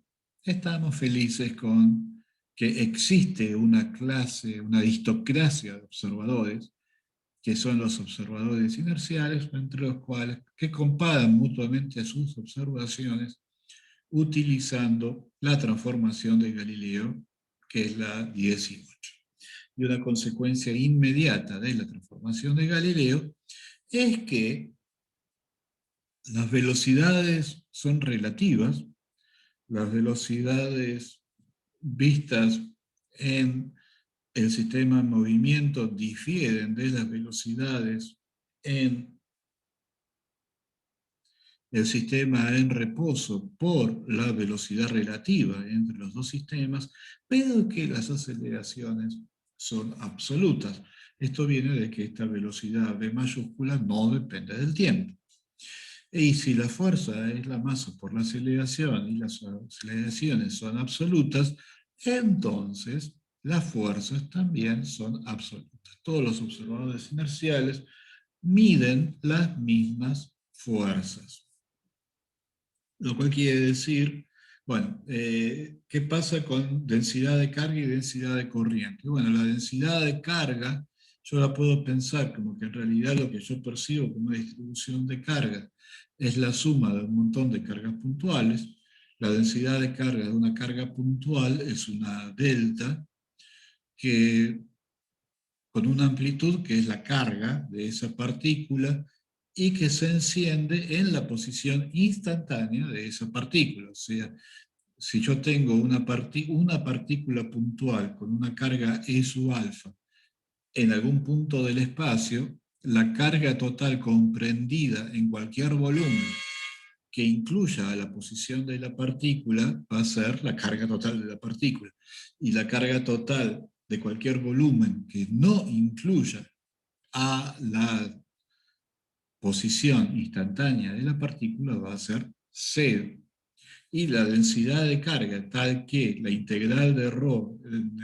estamos felices con que existe una clase, una aristocracia de observadores, que son los observadores inerciales, entre los cuales que comparan mutuamente sus observaciones utilizando la transformación de Galileo, que es la 18. Y una consecuencia inmediata de la transformación de Galileo es que las velocidades son relativas, las velocidades vistas en el sistema en movimiento difieren de las velocidades en el sistema en reposo por la velocidad relativa entre los dos sistemas, pero que las aceleraciones son absolutas. Esto viene de que esta velocidad v mayúscula no depende del tiempo. Y si la fuerza es la masa por la aceleración y las aceleraciones son absolutas, entonces las fuerzas también son absolutas. Todos los observadores inerciales miden las mismas fuerzas. Lo cual quiere decir, bueno, ¿qué pasa con densidad de carga y densidad de corriente? Bueno, la densidad de carga yo la puedo pensar como que en realidad lo que yo percibo como una distribución de carga es la suma de un montón de cargas puntuales. La densidad de carga de una carga puntual es una delta que con una amplitud que es la carga de esa partícula y que se enciende en la posición instantánea de esa partícula. O sea, si yo tengo una partícula puntual con una carga E sub alfa en algún punto del espacio, la carga total comprendida en cualquier volumen que incluya a la posición de la partícula va a ser la carga total de la partícula. Y la carga total de cualquier volumen que no incluya a la posición instantánea de la partícula va a ser cero. Y la densidad de carga, tal que la integral de ρ,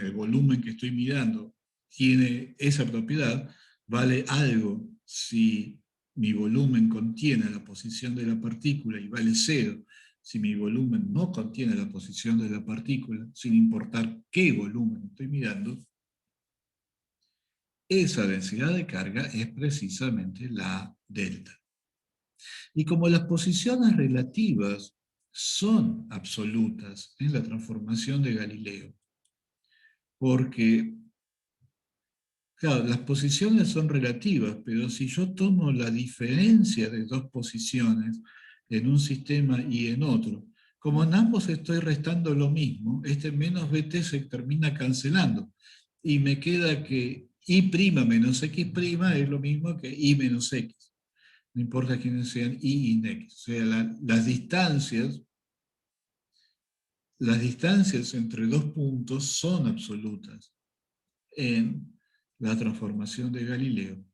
el volumen que estoy mirando, tiene esa propiedad, vale algo si mi volumen contiene la posición de la partícula y vale cero si mi volumen no contiene la posición de la partícula, sin importar qué volumen estoy mirando. Esa densidad de carga es precisamente la delta. Y como las posiciones relativas son absolutas en la transformación de Galileo, porque, claro, las posiciones son relativas, pero si yo tomo la diferencia de dos posiciones en un sistema y en otro, como en ambos estoy restando lo mismo, este menos bt se termina cancelando, y me queda que y' menos x' es lo mismo que y menos x. No importa quiénes sean y x. O sea, las distancias entre dos puntos son absolutas en la transformación de Galileo.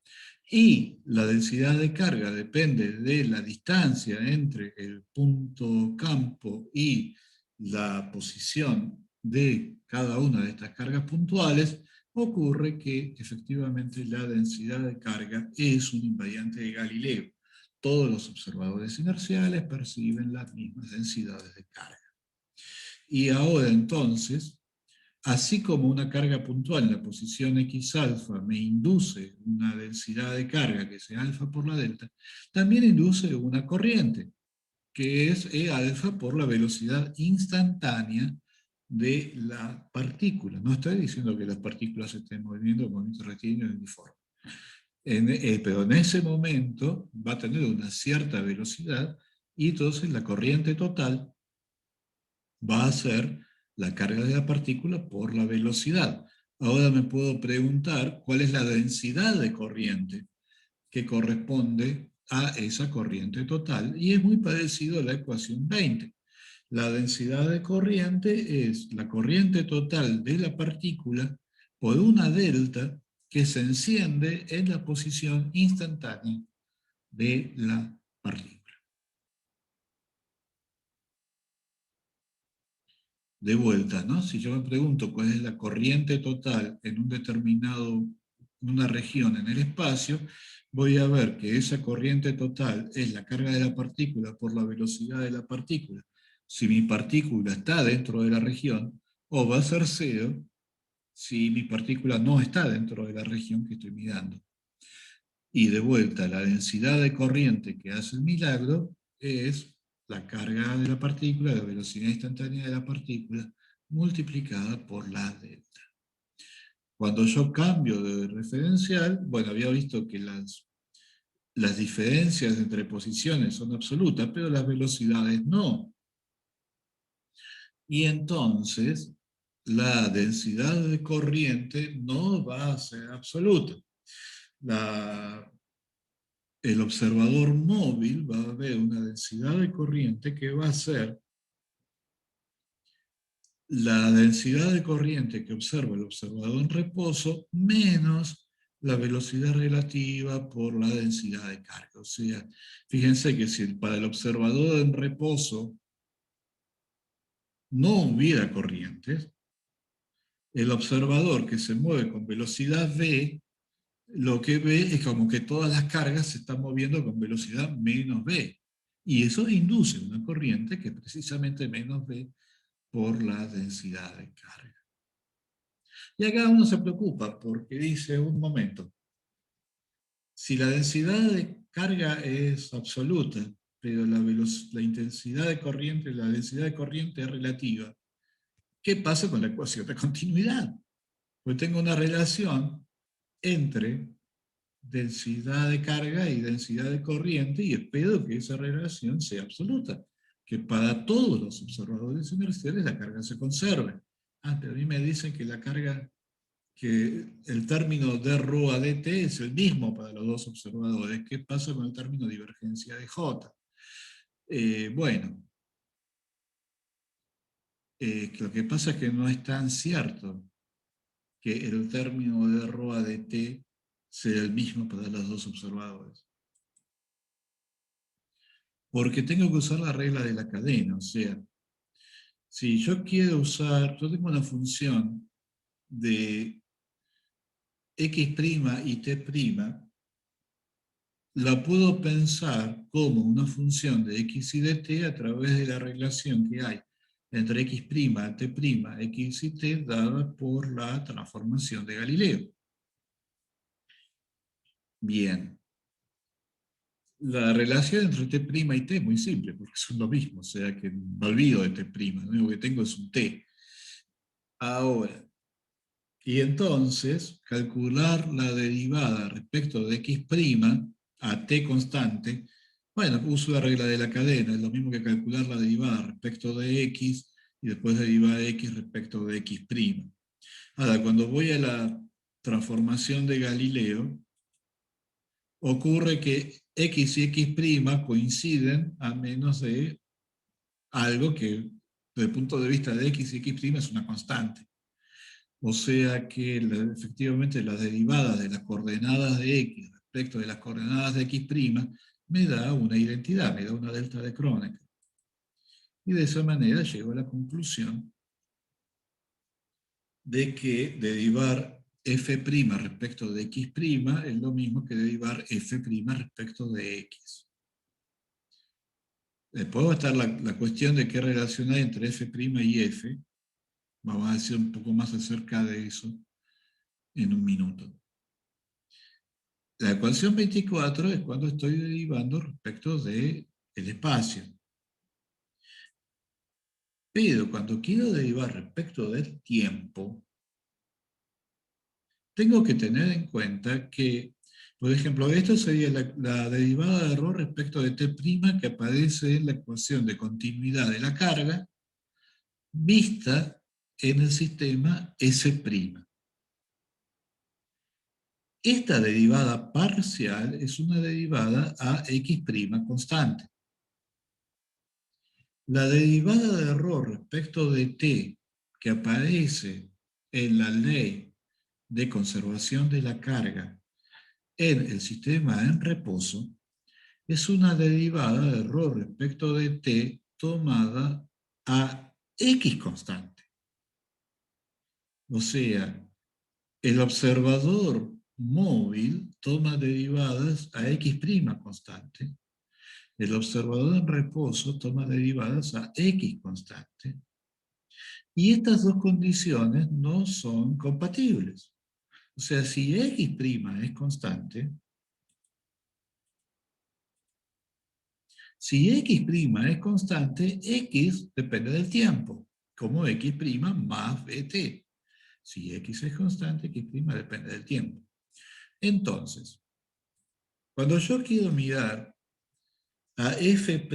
Y la densidad de carga depende de la distancia entre el punto campo y la posición de cada una de estas cargas puntuales. Ocurre que efectivamente la densidad de carga es un invariante de Galileo. Todos los observadores inerciales perciben las mismas densidades de carga. Y ahora entonces, así como una carga puntual en la posición x alfa me induce una densidad de carga que sea alfa por la delta, también induce una corriente, que es E alfa por la velocidad instantánea de la partícula. No estoy diciendo que las partículas se estén moviendo con movimiento rectilíneo uniforme. Pero en ese momento va a tener una cierta velocidad y entonces la corriente total va a ser la carga de la partícula por la velocidad. Ahora me puedo preguntar cuál es la densidad de corriente que corresponde a esa corriente total, y es muy parecido a la ecuación 20. La densidad de corriente es la corriente total de la partícula por una delta que se enciende en la posición instantánea de la partícula. de vuelta, ¿no? Si yo me pregunto cuál es la corriente total en un determinado, en una región en el espacio, voy a ver que esa corriente total es la carga de la partícula por la velocidad de la partícula. Si mi partícula está dentro de la región, o va a ser cero si mi partícula no está dentro de la región que estoy mirando. Y de vuelta, la densidad de corriente que hace el milagro es la carga de la partícula, la velocidad instantánea de la partícula, multiplicada por la delta. Cuando yo cambio de referencial, bueno, había visto que las diferencias entre posiciones son absolutas, pero las velocidades no. Y entonces, la densidad de corriente no va a ser absoluta. El observador móvil va a ver una densidad de corriente que va a ser la densidad de corriente que observa el observador en reposo menos la velocidad relativa por la densidad de carga. O sea, fíjense que si para el observador en reposo no hubiera corrientes, el observador que se mueve con velocidad v, lo que ve es como que todas las cargas se están moviendo con velocidad menos v. Y eso induce una corriente que es precisamente menos v por la densidad de carga. Y acá uno se preocupa porque dice, un momento, si la densidad de carga es absoluta, pero la intensidad de corriente, la densidad de corriente es relativa, ¿qué pasa con la ecuación de continuidad? Pues tengo una relación entre densidad de carga y densidad de corriente y espero que esa relación sea absoluta, que para todos los observadores inerciales la carga se conserve. Pero a mí me dicen que la carga, que el término d rho a dt es el mismo para los dos observadores. ¿Qué pasa con el término divergencia de J? Bueno, lo que pasa es que no es tan cierto que el término de rho a dt sea el mismo para los dos observadores. Porque tengo que usar la regla de la cadena, o sea, si yo quiero usar, yo tengo una función de x' y t', la puedo pensar como una función de x y de t a través de la relación que hay entre x', t', x y t, dada por la transformación de Galileo. Bien. La relación entre t' y t es muy simple, porque son lo mismo, o sea que me olvido de t', lo único que tengo es un t. Ahora, y entonces, calcular la derivada respecto de x' a t constante, bueno, uso la regla de la cadena, es lo mismo que calcular la derivada respecto de x y después derivada de x respecto de x'. Ahora, cuando voy a la transformación de Galileo, ocurre que x y x' coinciden a menos de algo que, desde el punto de vista de x y x' es una constante. O sea que efectivamente la derivada de las coordenadas de x respecto de las coordenadas de x' me da una identidad, me da una delta de Kronecker. Y de esa manera llego a la conclusión de que derivar f' respecto de x' es lo mismo que derivar f' respecto de x. Después va a estar la cuestión de qué relación hay entre f' y f. Vamos a decir un poco más acerca de eso en un minuto. La ecuación 24 es cuando estoy derivando respecto del espacio. Pero cuando quiero derivar respecto del tiempo, tengo que tener en cuenta que, por ejemplo, esto sería la derivada de error respecto de t' que aparece en la ecuación de continuidad de la carga, vista en el sistema S'. Esta derivada parcial es una derivada a x' constante. La derivada de error respecto de t que aparece en la ley de conservación de la carga en el sistema en reposo es una derivada de error respecto de t tomada a x constante. O sea, el observador móvil toma derivadas a X' constante. El observador en reposo toma derivadas a X constante. Y estas dos condiciones no son compatibles. O sea, si X' es constante, si X' es constante, X depende del tiempo, como X' más BT. Si X es constante, X' depende del tiempo. Entonces, cuando yo quiero mirar a F',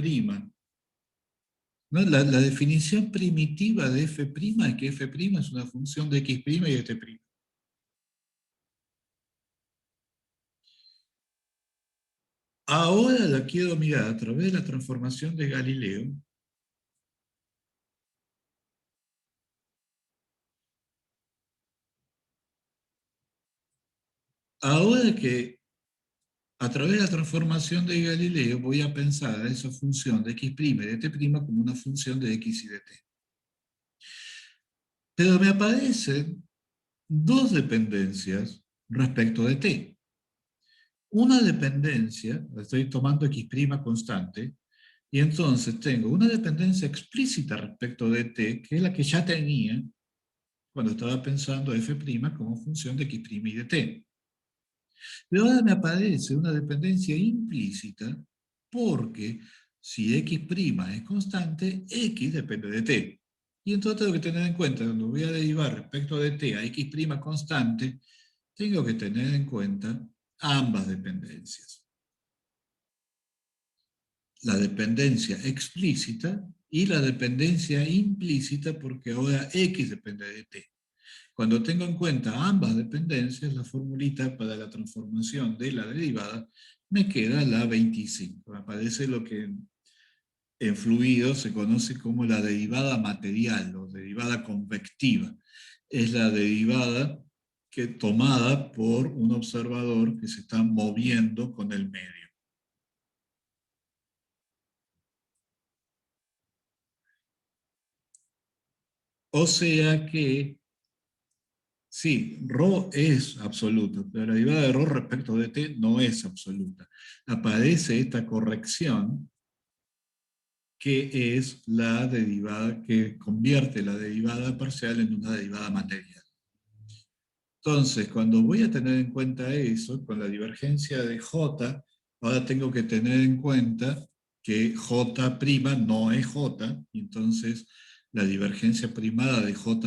¿no? La definición primitiva de F' es que F' es una función de X' y de T'. Ahora la quiero mirar a través de la transformación de Galileo. Ahora que a través de la transformación de Galileo voy a pensar a esa función de X' y de T' como una función de X y de T. Pero me aparecen dos dependencias respecto de T. Una dependencia, estoy tomando X' constante, y entonces tengo una dependencia explícita respecto de T, que es la que ya tenía cuando estaba pensando F' como función de X' y de T. Pero ahora me aparece una dependencia implícita porque si X' es constante, X depende de T. Y entonces tengo que tener en cuenta, cuando voy a derivar respecto de T a X' constante, tengo que tener en cuenta ambas dependencias. La dependencia explícita y la dependencia implícita porque ahora X depende de T. Cuando tengo en cuenta ambas dependencias, la formulita para la transformación de la derivada me queda la 25. Me aparece lo que en fluidos se conoce como la derivada material o derivada convectiva. Es la derivada tomada por un observador que se está moviendo con el medio. O sea que sí, ρ es absoluta, pero la derivada de ρ respecto de t no es absoluta. Aparece esta corrección que es la derivada que convierte la derivada parcial en una derivada material. Entonces, cuando voy a tener en cuenta eso, con la divergencia de J, ahora tengo que tener en cuenta que J' no es J, y entonces la divergencia primada de J',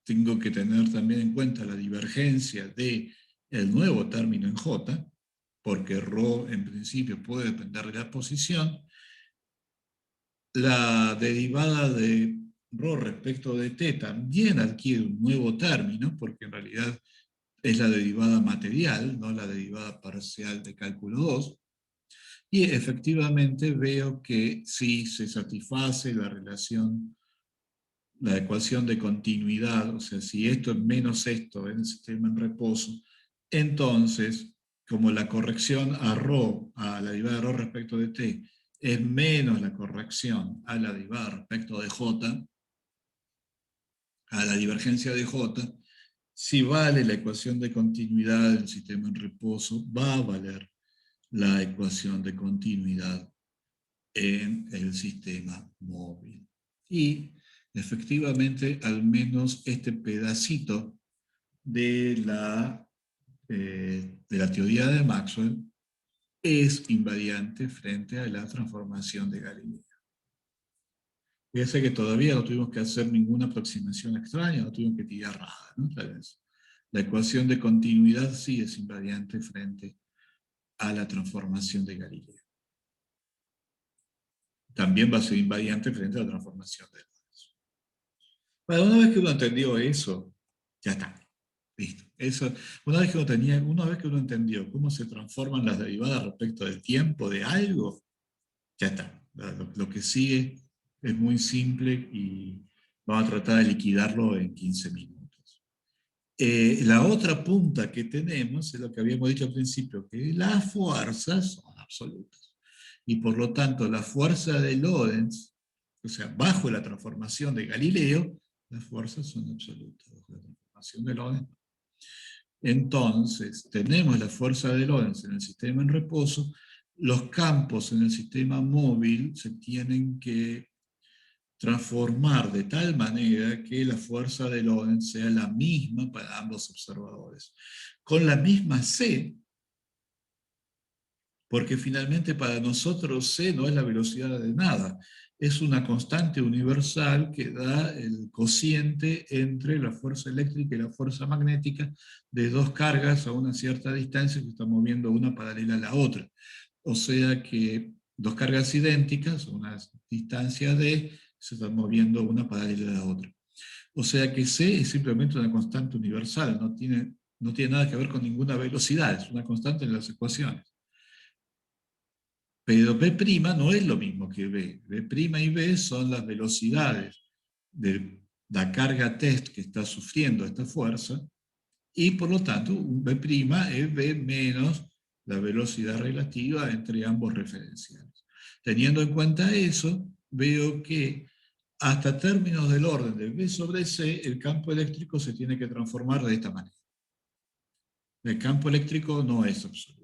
tengo que tener también en cuenta la divergencia de el nuevo término en J, porque ρ en principio puede depender de la posición. La derivada de ρ respecto de t también adquiere un nuevo término, porque en realidad es la derivada material, no la derivada parcial de cálculo 2. Y efectivamente veo que sí se satisface la relación, la ecuación de continuidad, o sea, si esto es menos esto en el sistema en reposo, entonces, como la corrección a ρ, a la derivada de ρ respecto de t, es menos la corrección a la derivada respecto de j, a la divergencia de j, si vale la ecuación de continuidad del sistema en reposo, va a valer la ecuación de continuidad en el sistema móvil. Y efectivamente, al menos este pedacito de la teoría de Maxwell es invariante frente a la transformación de Galileo. Fíjense que todavía no tuvimos que hacer ninguna aproximación extraña, no tuvimos que tirar nada, ¿no? La ecuación de continuidad sí es invariante frente a la transformación de Galileo. También va a ser invariante frente a la transformación de Lorentz. Bueno, una vez que uno entendió eso, ya está. Listo. Eso, una vez que uno entendió cómo se transforman las derivadas respecto del tiempo de algo, ya está. Lo que sigue es muy simple y vamos a tratar de liquidarlo en 15 minutos. La otra punta que tenemos es lo que habíamos dicho al principio, que las fuerzas son absolutas. Y por lo tanto, la fuerza de Lorentz, o sea, bajo la transformación de Galileo, Las fuerzas son absolutas. La transformación de Lorentz. Entonces, tenemos la fuerza de Lorentz en el sistema en reposo. Los campos en el sistema móvil se tienen que transformar de tal manera que la fuerza de Lorentz sea la misma para ambos observadores. Con la misma C, porque finalmente para nosotros C no es la velocidad de nada, es una constante universal que da el cociente entre la fuerza eléctrica y la fuerza magnética de dos cargas a una cierta distancia que están moviendo una paralela a la otra. O sea que dos cargas idénticas, a una distancia d, se están moviendo una paralela a la otra. O sea que C es simplemente una constante universal, no tiene nada que ver con ninguna velocidad, es una constante en las ecuaciones. Pero B' no es lo mismo que B. B' y B son las velocidades de la carga test que está sufriendo esta fuerza, y por lo tanto un B' es B menos la velocidad relativa entre ambos referenciales. Teniendo en cuenta eso, veo que hasta términos del orden de B sobre C, el campo eléctrico se tiene que transformar de esta manera. El campo eléctrico no es absoluto.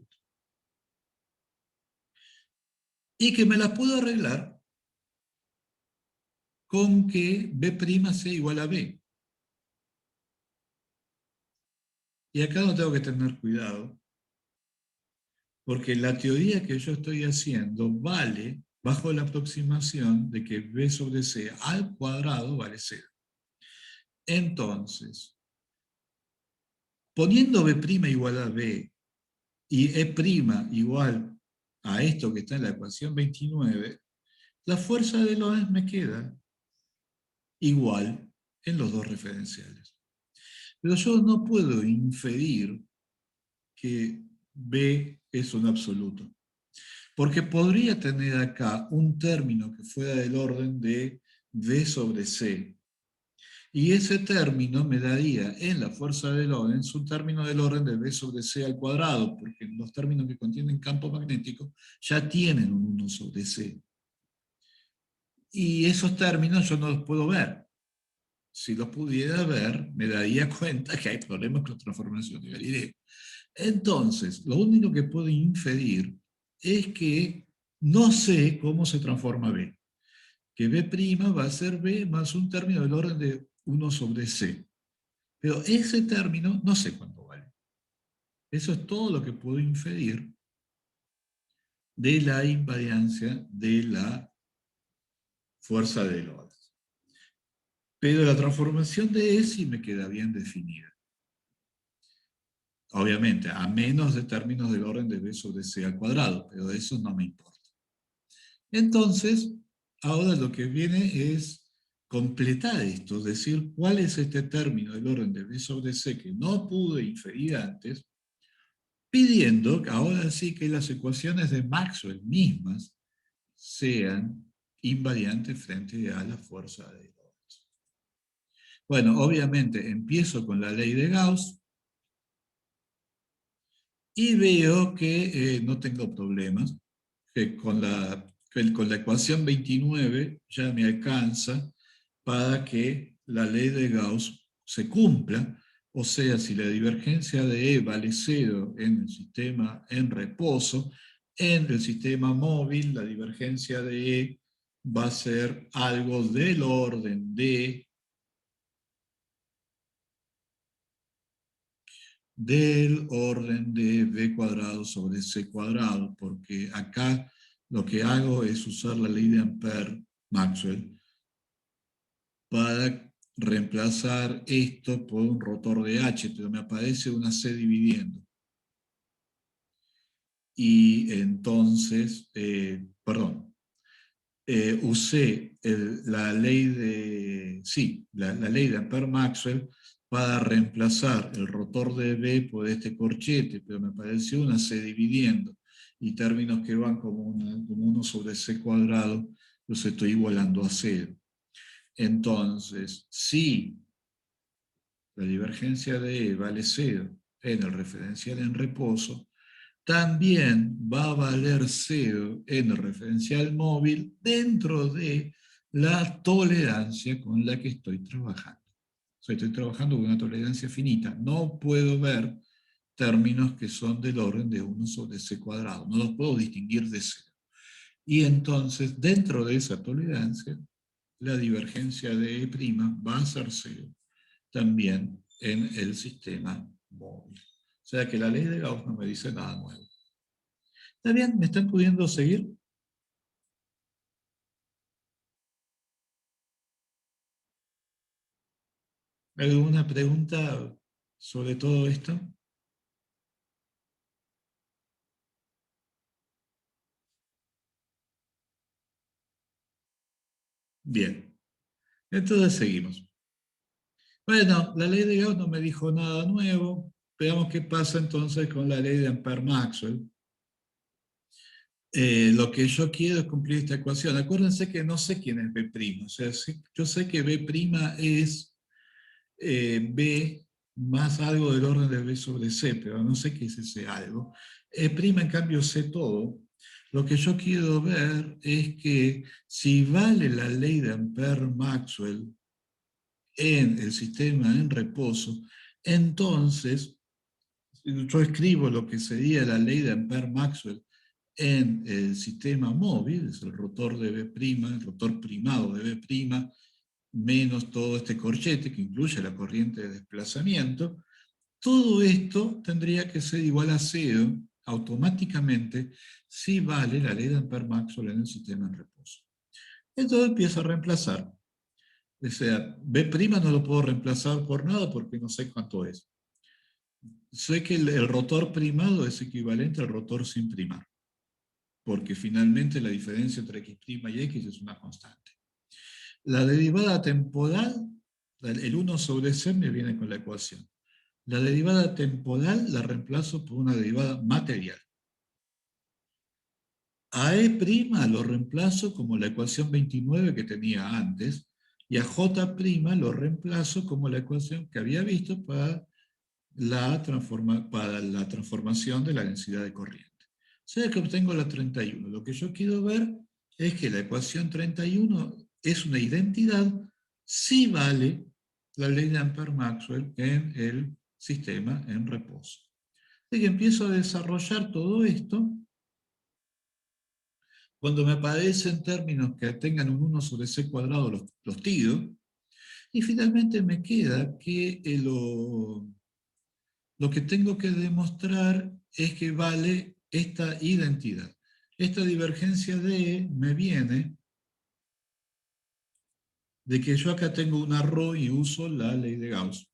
Y que me la puedo arreglar con que B' sea igual a B. Y acá no tengo que tener cuidado, porque la teoría que yo estoy haciendo vale bajo la aproximación de que B sobre C al cuadrado vale 0. Entonces, poniendo B' igual a B y E' igual a esto que está en la ecuación 29, la fuerza de Lorentz me queda igual en los dos referenciales. Pero yo no puedo inferir que B es un absoluto, porque podría tener acá un término que fuera del orden de V sobre C, y ese término me daría en la fuerza de Lorentz un término del orden de V sobre C al cuadrado, porque los términos que contienen campo magnético ya tienen un 1 sobre C. Y esos términos yo no los puedo ver. Si los pudiera ver, me daría cuenta que hay problemas con la transformación de Galileo. Entonces, lo único que puedo inferir es que no sé cómo se transforma B. Que B' va a ser B más un término del orden de 1 sobre C. Pero ese término no sé cuánto vale. Eso es todo lo que puedo inferir de la invariancia de la fuerza de Lorentz. Pero la transformación de E sí me queda bien definida. Obviamente, a menos de términos del orden de B sobre C al cuadrado, pero eso no me importa. Entonces, ahora lo que viene es completar esto, es decir, cuál es este término del orden de B sobre C que no pude inferir antes, pidiendo que ahora sí que las ecuaciones de Maxwell mismas sean invariantes frente a la fuerza de Lorentz. Bueno, obviamente empiezo con la ley de Gauss y veo que no tengo problemas, que con la ecuación 29 ya me alcanza para que la ley de Gauss se cumpla. O sea, si la divergencia de E vale 0 en el sistema en reposo, en el sistema móvil la divergencia de E va a ser algo del orden de B cuadrado sobre C cuadrado, porque acá lo que hago es usar la ley de Ampère-Maxwell para reemplazar esto por un rotor de H, pero me aparece una C dividiendo. Y entonces, usé la ley la ley de Ampère-Maxwell para reemplazar el rotor de B por este corchete, pero me apareció una C dividiendo, y términos que van como 1 sobre C cuadrado los estoy igualando a 0. Entonces, si la divergencia de E vale 0 en el referencial en reposo, también va a valer 0 en el referencial móvil dentro de la tolerancia con la que estoy trabajando. O sea, estoy trabajando con una tolerancia finita. No puedo ver términos que son del orden de 1 sobre c cuadrado. No los puedo distinguir de cero. Y entonces, dentro de esa tolerancia, la divergencia de E' va a ser cero también en el sistema móvil. O sea que la ley de Gauss no me dice nada nuevo. ¿Está bien? ¿Me están pudiendo seguir? ¿Alguna pregunta sobre todo esto? Bien, entonces seguimos. Bueno, la ley de Gauss no me dijo nada nuevo. Veamos qué pasa entonces con la ley de Ampère-Maxwell. Lo que yo quiero es cumplir esta ecuación. Acuérdense que no sé quién es B'. O sea, yo sé que B' es B más algo del orden de B sobre C, pero no sé qué es ese algo. E' en cambio sé todo. Lo que yo quiero ver es que si vale la ley de Ampère-Maxwell en el sistema en reposo, entonces yo escribo lo que sería la ley de Ampère-Maxwell en el sistema móvil, es el rotor de B', el rotor primado de B', menos todo este corchete que incluye la corriente de desplazamiento. Todo esto tendría que ser igual a cero automáticamente si vale la ley de Ampère-Maxwell en el sistema en reposo. Entonces empiezo a reemplazar. O sea, B' no lo puedo reemplazar por nada porque no sé cuánto es. Sé que el rotor primado es equivalente al rotor sin primar, porque finalmente la diferencia entre x' y x es una constante. La derivada temporal, el 1 sobre c me viene con la ecuación. La derivada temporal la reemplazo por una derivada material. A E' lo reemplazo como la ecuación 29 que tenía antes, y a J' lo reemplazo como la ecuación que había visto para para la transformación de la densidad de corriente. O sea que obtengo la 31. Lo que yo quiero ver es que la ecuación 31 es una identidad si vale la ley de Ampère-Maxwell en el sistema en reposo. Así que empiezo a desarrollar todo esto. Cuando me aparecen términos que tengan un 1 sobre c cuadrado, los tiro. Y finalmente me queda que lo que tengo que demostrar es que vale esta identidad. Esta divergencia de E me viene de que yo acá tengo una ρ y uso la ley de Gauss.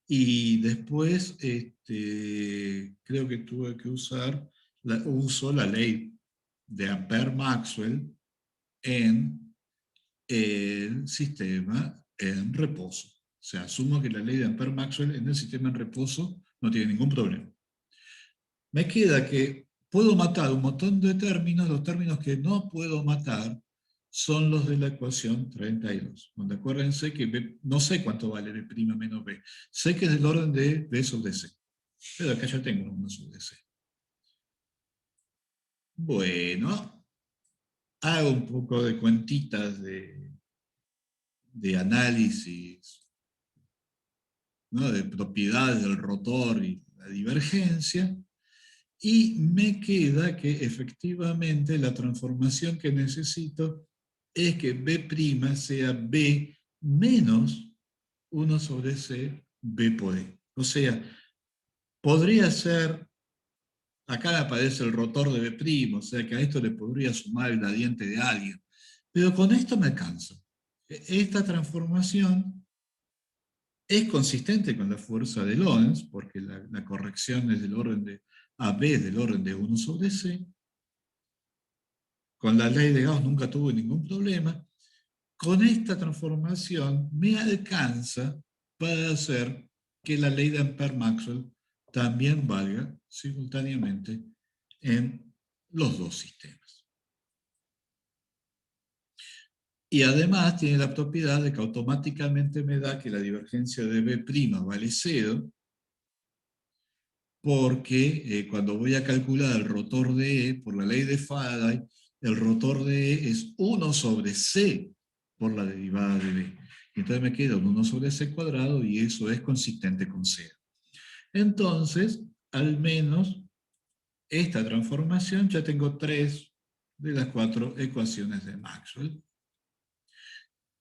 Y después creo que tuve que usar, uso la ley de Ampère-Maxwell en el sistema en reposo. O sea, asumo que la ley de Ampère-Maxwell en el sistema en reposo no tiene ningún problema. Me queda que puedo matar un montón de términos. Los términos que no puedo matar son los de la ecuación 32. Donde acuérdense que B, no sé cuánto vale B' menos B. Sé que es del orden de B sobre C. Pero acá ya tengo 1 sobre C. Bueno, hago un poco de cuentitas de análisis, ¿no?, de propiedades del rotor y la divergencia, y me queda que efectivamente la transformación que necesito es que B' sea B menos 1 sobre C B por E. O sea, podría ser, acá aparece el rotor de B', o sea que a esto le podría sumar el gradiente de alguien, pero con esto me alcanza. Esta transformación es consistente con la fuerza de Lorentz, porque la corrección es del orden de AB del orden de 1 sobre C. Con la ley de Gauss nunca tuve ningún problema. Con esta transformación me alcanza para hacer que la ley de Ampère-Maxwell también valga simultáneamente en los dos sistemas. Y además tiene la propiedad de que automáticamente me da que la divergencia de B' vale 0, porque cuando voy a calcular el rotor de E por la ley de Faraday, el rotor de E es 1 sobre C por la derivada de B. Y entonces me queda un 1 sobre C cuadrado y eso es consistente con C. Entonces, al menos esta transformación ya tengo 3 de las 4 ecuaciones de Maxwell.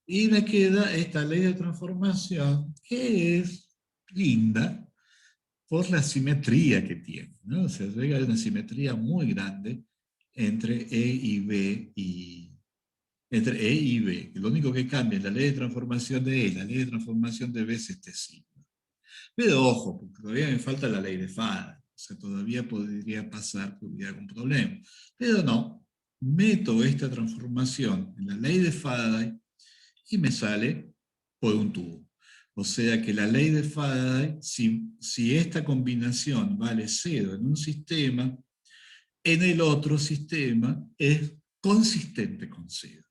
Y me queda esta ley de transformación que es linda por la simetría que tiene, ¿no? O sea, hay una simetría muy grande entre E y B entre E y B. Lo único que cambia es la ley de transformación de E, la ley de transformación de B es este signo. Pero ojo, porque todavía me falta la ley de Faraday. O sea, todavía podría pasar que hubiera algún problema. Pero no, meto esta transformación en la ley de Faraday y me sale por un tubo. O sea que la ley de Faraday, si esta combinación vale 0 en un sistema, en el otro sistema es consistente con 0,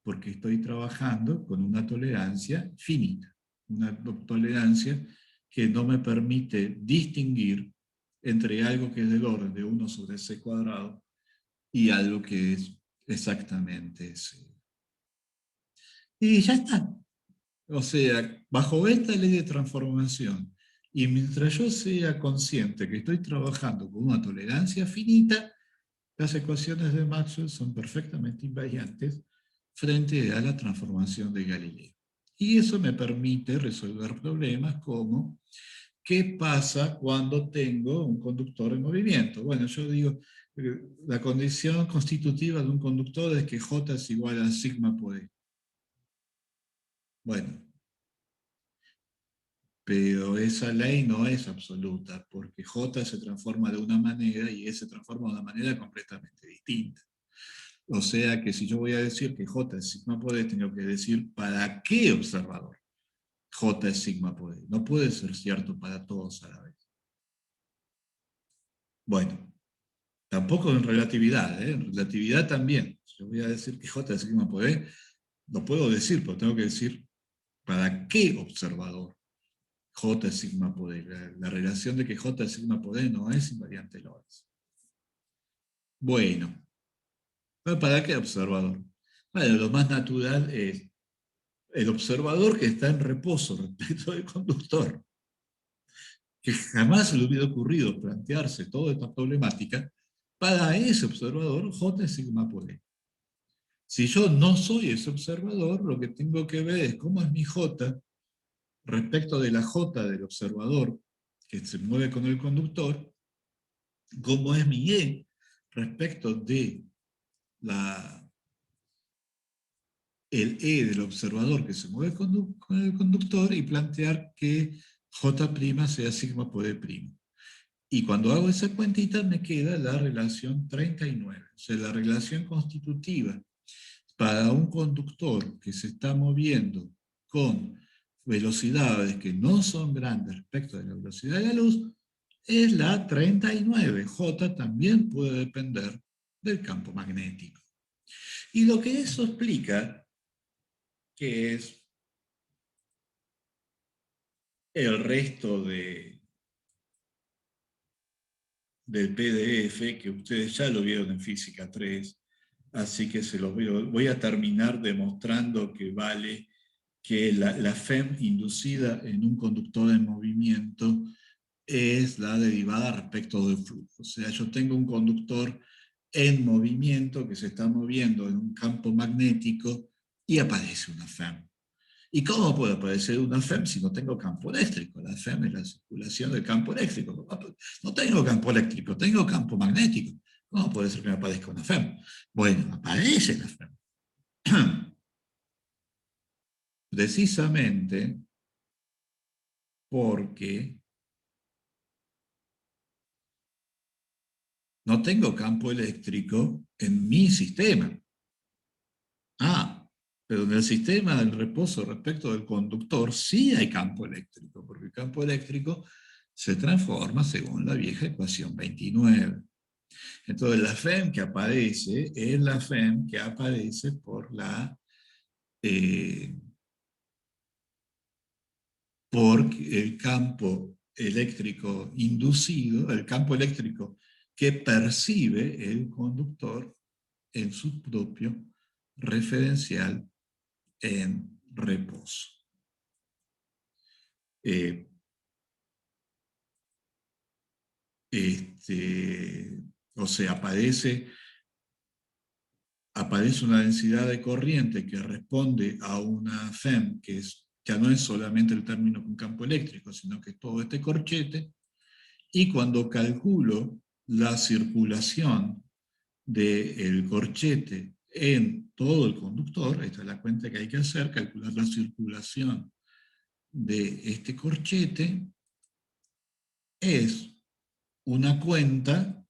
porque estoy trabajando con una tolerancia finita, una tolerancia que no me permite distinguir entre algo que es del orden de 1 sobre C cuadrado y algo que es exactamente 0. Y ya está. O sea, bajo esta ley de transformación, y mientras yo sea consciente que estoy trabajando con una tolerancia finita, las ecuaciones de Maxwell son perfectamente invariantes frente a la transformación de Galileo. Y eso me permite resolver problemas como ¿qué pasa cuando tengo un conductor en movimiento? Bueno, yo digo, la condición constitutiva de un conductor es que J es igual a sigma por E. Bueno, pero esa ley no es absoluta, porque J se transforma de una manera y E se transforma de una manera completamente distinta. O sea que si yo voy a decir que J es sigma por E, tengo que decir para qué observador J es sigma por E. No puede ser cierto para todos a la vez. Bueno, tampoco en relatividad, ¿eh? En relatividad también. Si yo voy a decir que J es sigma por E, lo puedo decir, pero tengo que decir para qué observador J es sigma por E. La relación de que J es sigma por E no es invariante Lorentz. Bueno, ¿para qué observador? Bueno, lo más natural es el observador que está en reposo respecto del conductor, que jamás se le hubiera ocurrido plantearse toda esta problemática, para ese observador J es sigma por E. Si yo no soy ese observador, lo que tengo que ver es cómo es mi J respecto de la J del observador que se mueve con el conductor, cómo es mi E respecto de el E del observador que se mueve con el conductor y plantear que J' sea sigma por E'. Y cuando hago esa cuentita me queda la relación 39, o sea, la relación constitutiva para un conductor que se está moviendo con velocidades que no son grandes respecto de la velocidad de la luz, es la 39. J también puede depender del campo magnético. Y lo que eso explica, que es el resto del PDF, que ustedes ya lo vieron en Física 3, así que se los voy a terminar demostrando que vale que la FEM inducida en un conductor en movimiento es la derivada respecto del flujo. O sea, yo tengo un conductor en movimiento que se está moviendo en un campo magnético y aparece una FEM. ¿Y cómo puede aparecer una FEM si no tengo campo eléctrico? La FEM es la circulación del campo eléctrico. No tengo campo eléctrico, tengo campo magnético. ¿Cómo puede ser que me aparezca una FEM? Bueno, aparece la FEM. Precisamente porque no tengo campo eléctrico en mi sistema. Ah, pero en el sistema del reposo respecto del conductor sí hay campo eléctrico, porque el campo eléctrico se transforma según la vieja ecuación 29. Entonces la FEM que aparece es la FEM que aparece por el campo eléctrico inducido, el campo eléctrico que percibe el conductor en su propio referencial en reposo. O sea, aparece una densidad de corriente que responde a una FEM, ya no es solamente el término con campo eléctrico, sino que es todo este corchete, y cuando calculo la circulación del corchete en todo el conductor, esta es la cuenta que hay que hacer, calcular la circulación de este corchete, es una cuenta,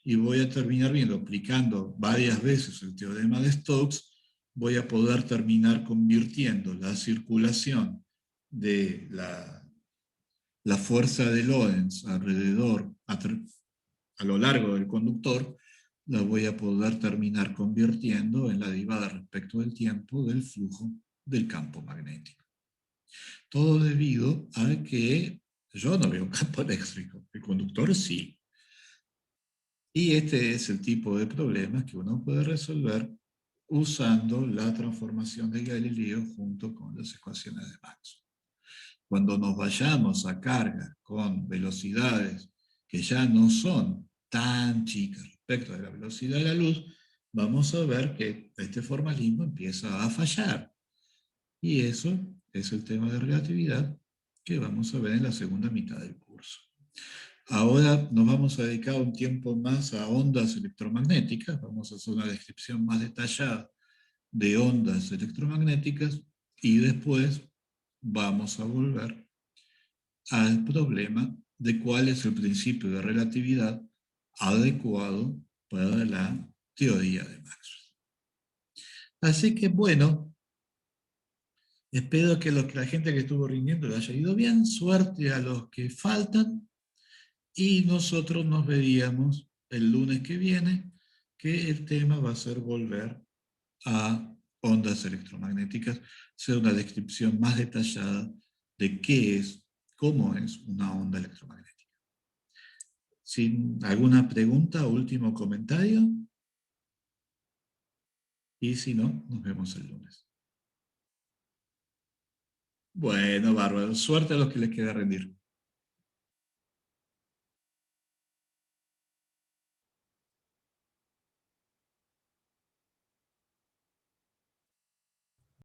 y voy a terminar viendo, aplicando varias veces el teorema de Stokes, voy a poder terminar convirtiendo la circulación de la fuerza de Lorentz alrededor, a lo largo del conductor, la voy a poder terminar convirtiendo en la derivada respecto del tiempo del flujo del campo magnético. Todo debido a que yo no veo un campo eléctrico, el conductor sí. Y este es el tipo de problemas que uno puede resolver usando la transformación de Galileo junto con las ecuaciones de Maxwell. Cuando nos vayamos a carga con velocidades que ya no son tan chicas respecto de la velocidad de la luz, vamos a ver que este formalismo empieza a fallar. Y eso es el tema de relatividad que vamos a ver en la segunda mitad del curso. Ahora nos vamos a dedicar un tiempo más a ondas electromagnéticas. Vamos a hacer una descripción más detallada de ondas electromagnéticas y después vamos a volver al problema de cuál es el principio de relatividad adecuado para la teoría de Maxwell. Así que bueno, espero que la gente que estuvo rindiendo le haya ido bien, suerte a los que faltan, y nosotros nos veríamos el lunes que viene, que el tema va a ser volver a ondas electromagnéticas, hacer una descripción más detallada de qué es, cómo es una onda electromagnética. ¿Sin alguna pregunta o último comentario? Y si no, nos vemos el lunes. Bueno, bárbaro. Suerte a los que les queda rendir.